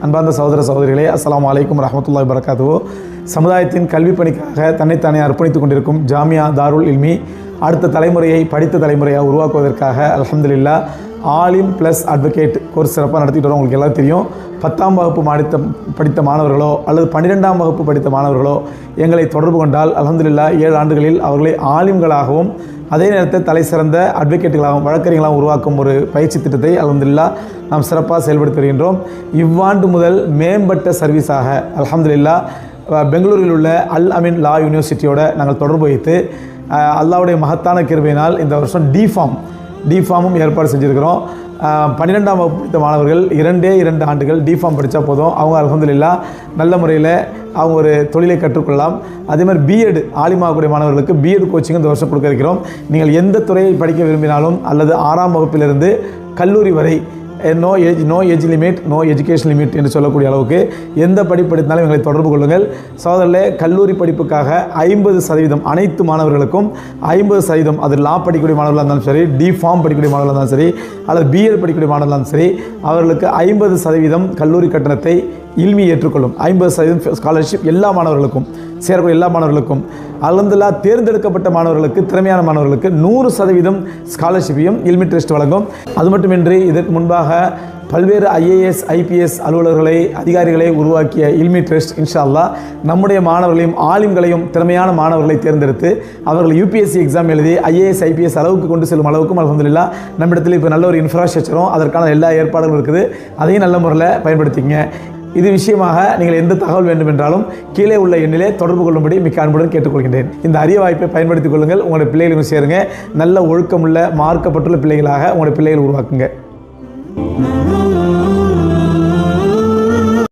அன்பார்ந்த சகோதர சகோதரிகளே, அஸ்ஸலாமு அலைக்கும் வரஹ்மத்துல்லாஹி வபரகாத்துஹு. சமுதாயத்தின் கல்வி பணிக்காக தன்னைத்தானே அர்ப்பணித்துக் கொண்டிருக்கும் ஜாமியா தாருல் இல்மி அடுத்த தலைமுறையை படித்த தலைமுறையாக உருவாக்குவதற்காக அல்ஹம்துலில்லாஹ் ஆலிம் ப்ளஸ் அட்வொகேட் கோர்ஸ் சிறப்பாக நடத்திட்டு வரோம். உங்களுக்கு எல்லாம் தெரியும். 10ஆம் வகுப்பு படித்த மாணவர்களோ அல்லது 12ஆம் வகுப்பு படித்த மாணவர்களோ எங்களை தொடர்பு கொண்டால் அல்ஹம்துலில்லாஹ் 7 ஆண்டுகளில் அவர்களை ஆலிம்களாகவும் அதே நேரத்தில் தலை சிறந்த அட்வொகேட்டுகளாகவும் வழக்கறிஞர்களாகவும் உருவாக்கும் ஒரு பயிற்சி திட்டத்தை அல்ஹம்துலில்லாஹ் நாம் சிறப்பாக செயல்படுத்தி வருகின்றோம். இவ்வாண்டு முதல் மேம்பட்ட சர்வீஸாக அல்ஹம்துலில்லாஹ் பெங்களூரில் உள்ள அல் அமீன் லா யூனிவர்சிட்டியோட நாங்கள் தொடர்பு வைத்து அல்லாஹ்வுடைய மகத்தான கிருபையினால் இந்த வருஷம் டிஃபார்மும் ஏற்பாடு செஞ்சுருக்கிறோம். 12ஆம் வகுப்பு படித்த மாணவர்கள் 2 ஆண்டுகள் டிஃபார்ம் படித்தா போதும். அவங்க அல்ஹம்துலில்லாஹ் நல்ல முறையில் அவங்க ஒரு தொழிலை கற்றுக்கொள்ளலாம். அதே மாதிரி பிஎட் ஆலிமாகக்கூடிய மாணவர்களுக்கு பிஎட் கோச்சிங் இந்த வருஷம் கொடுக்க இருக்கிறோம். நீங்கள் எந்த துறையை படிக்க விரும்பினாலும் அல்லது 6ஆம் வகுப்பிலிருந்து கல்லூரி வரை no age limit, no education limit என்று சொல்லக்கூடிய அளவுக்கு எந்த படிப்பு படித்தாலும் எங்களை தொடர்பு கொள்ளுங்கள். சகோதரர்களே, கல்லூரி படிப்புக்காக 50% அனைத்து மாணவர்களுக்கும் 50%, அது லா படிக்கக்கூடிய மாணவர்களாக இருந்தாலும் சரி, டிஃபார்ம் படிக்கக்கூடிய மாணவர்களாக இருந்தாலும் சரி, அல்லது பிஎட் படிக்கக்கூடிய மாணவர்களாக இருந்தாலும் சரி, அவர்களுக்கு 50% கல்லூரி கட்டணத்தை இல்மி ஏற்றுக்கொள்ளும். 50% ஸ்காலர்ஷிப் எல்லா மாணவர்களுக்கும், சேரக்கூடிய எல்லா மாணவர்களுக்கும். அல்ஹம்துலில்லாஹ் தேர்ந்தெடுக்கப்பட்ட மாணவர்களுக்கு, திறமையான மாணவர்களுக்கு 100% ஸ்காலர்ஷிப்பையும் இல்மி ட்ரஸ்ட் வழங்கும். அது மட்டுமின்றி இதற்கு முன்பாக பல்வேறு IAS IPS அலுவலர்களை, அதிகாரிகளை உருவாக்கிய இல்மி ட்ரஸ்ட் இன்ஷா அல்லாஹ் நம்முடைய மாணவர்களையும் ஆலிம்களையும் திறமையான மாணவர்களை தேர்ந்தெடுத்து அவர்கள் UPSC எக்ஸாம் எழுதி IAS IPS அளவுக்கு கொண்டு செல்லும் அளவுக்கும் அல்ஹம்துலில்லாஹ் நம்மிடத்தில் இப்போ நல்ல ஒரு இன்ஃப்ராஸ்ட்ரக்சரும் அதற்கான எல்லா ஏற்பாடுகளும் இருக்குது. அதையும் நல்ல முறையில் பயன்படுத்திங்க. இது விஷயமாக நீங்கள் எந்த தகவல் வேண்டும் என்றாலும் கீழே உள்ள எண்ணிலே தொடர்பு கொள்ளும்படி மிக்க அன்புடன் கேட்டுக்கொள்கின்றேன். இந்த அரிய வாய்ப்பை பயன்படுத்திக் கொள்ளுங்கள். உங்களுடைய பிள்ளைகளும் சேருங்க. நல்ல ஒழுக்கமுள்ள மார்க்கப்பட்டுள்ள பிள்ளைகளாக உங்களுடைய பிள்ளைகள் உருவாக்குங்க.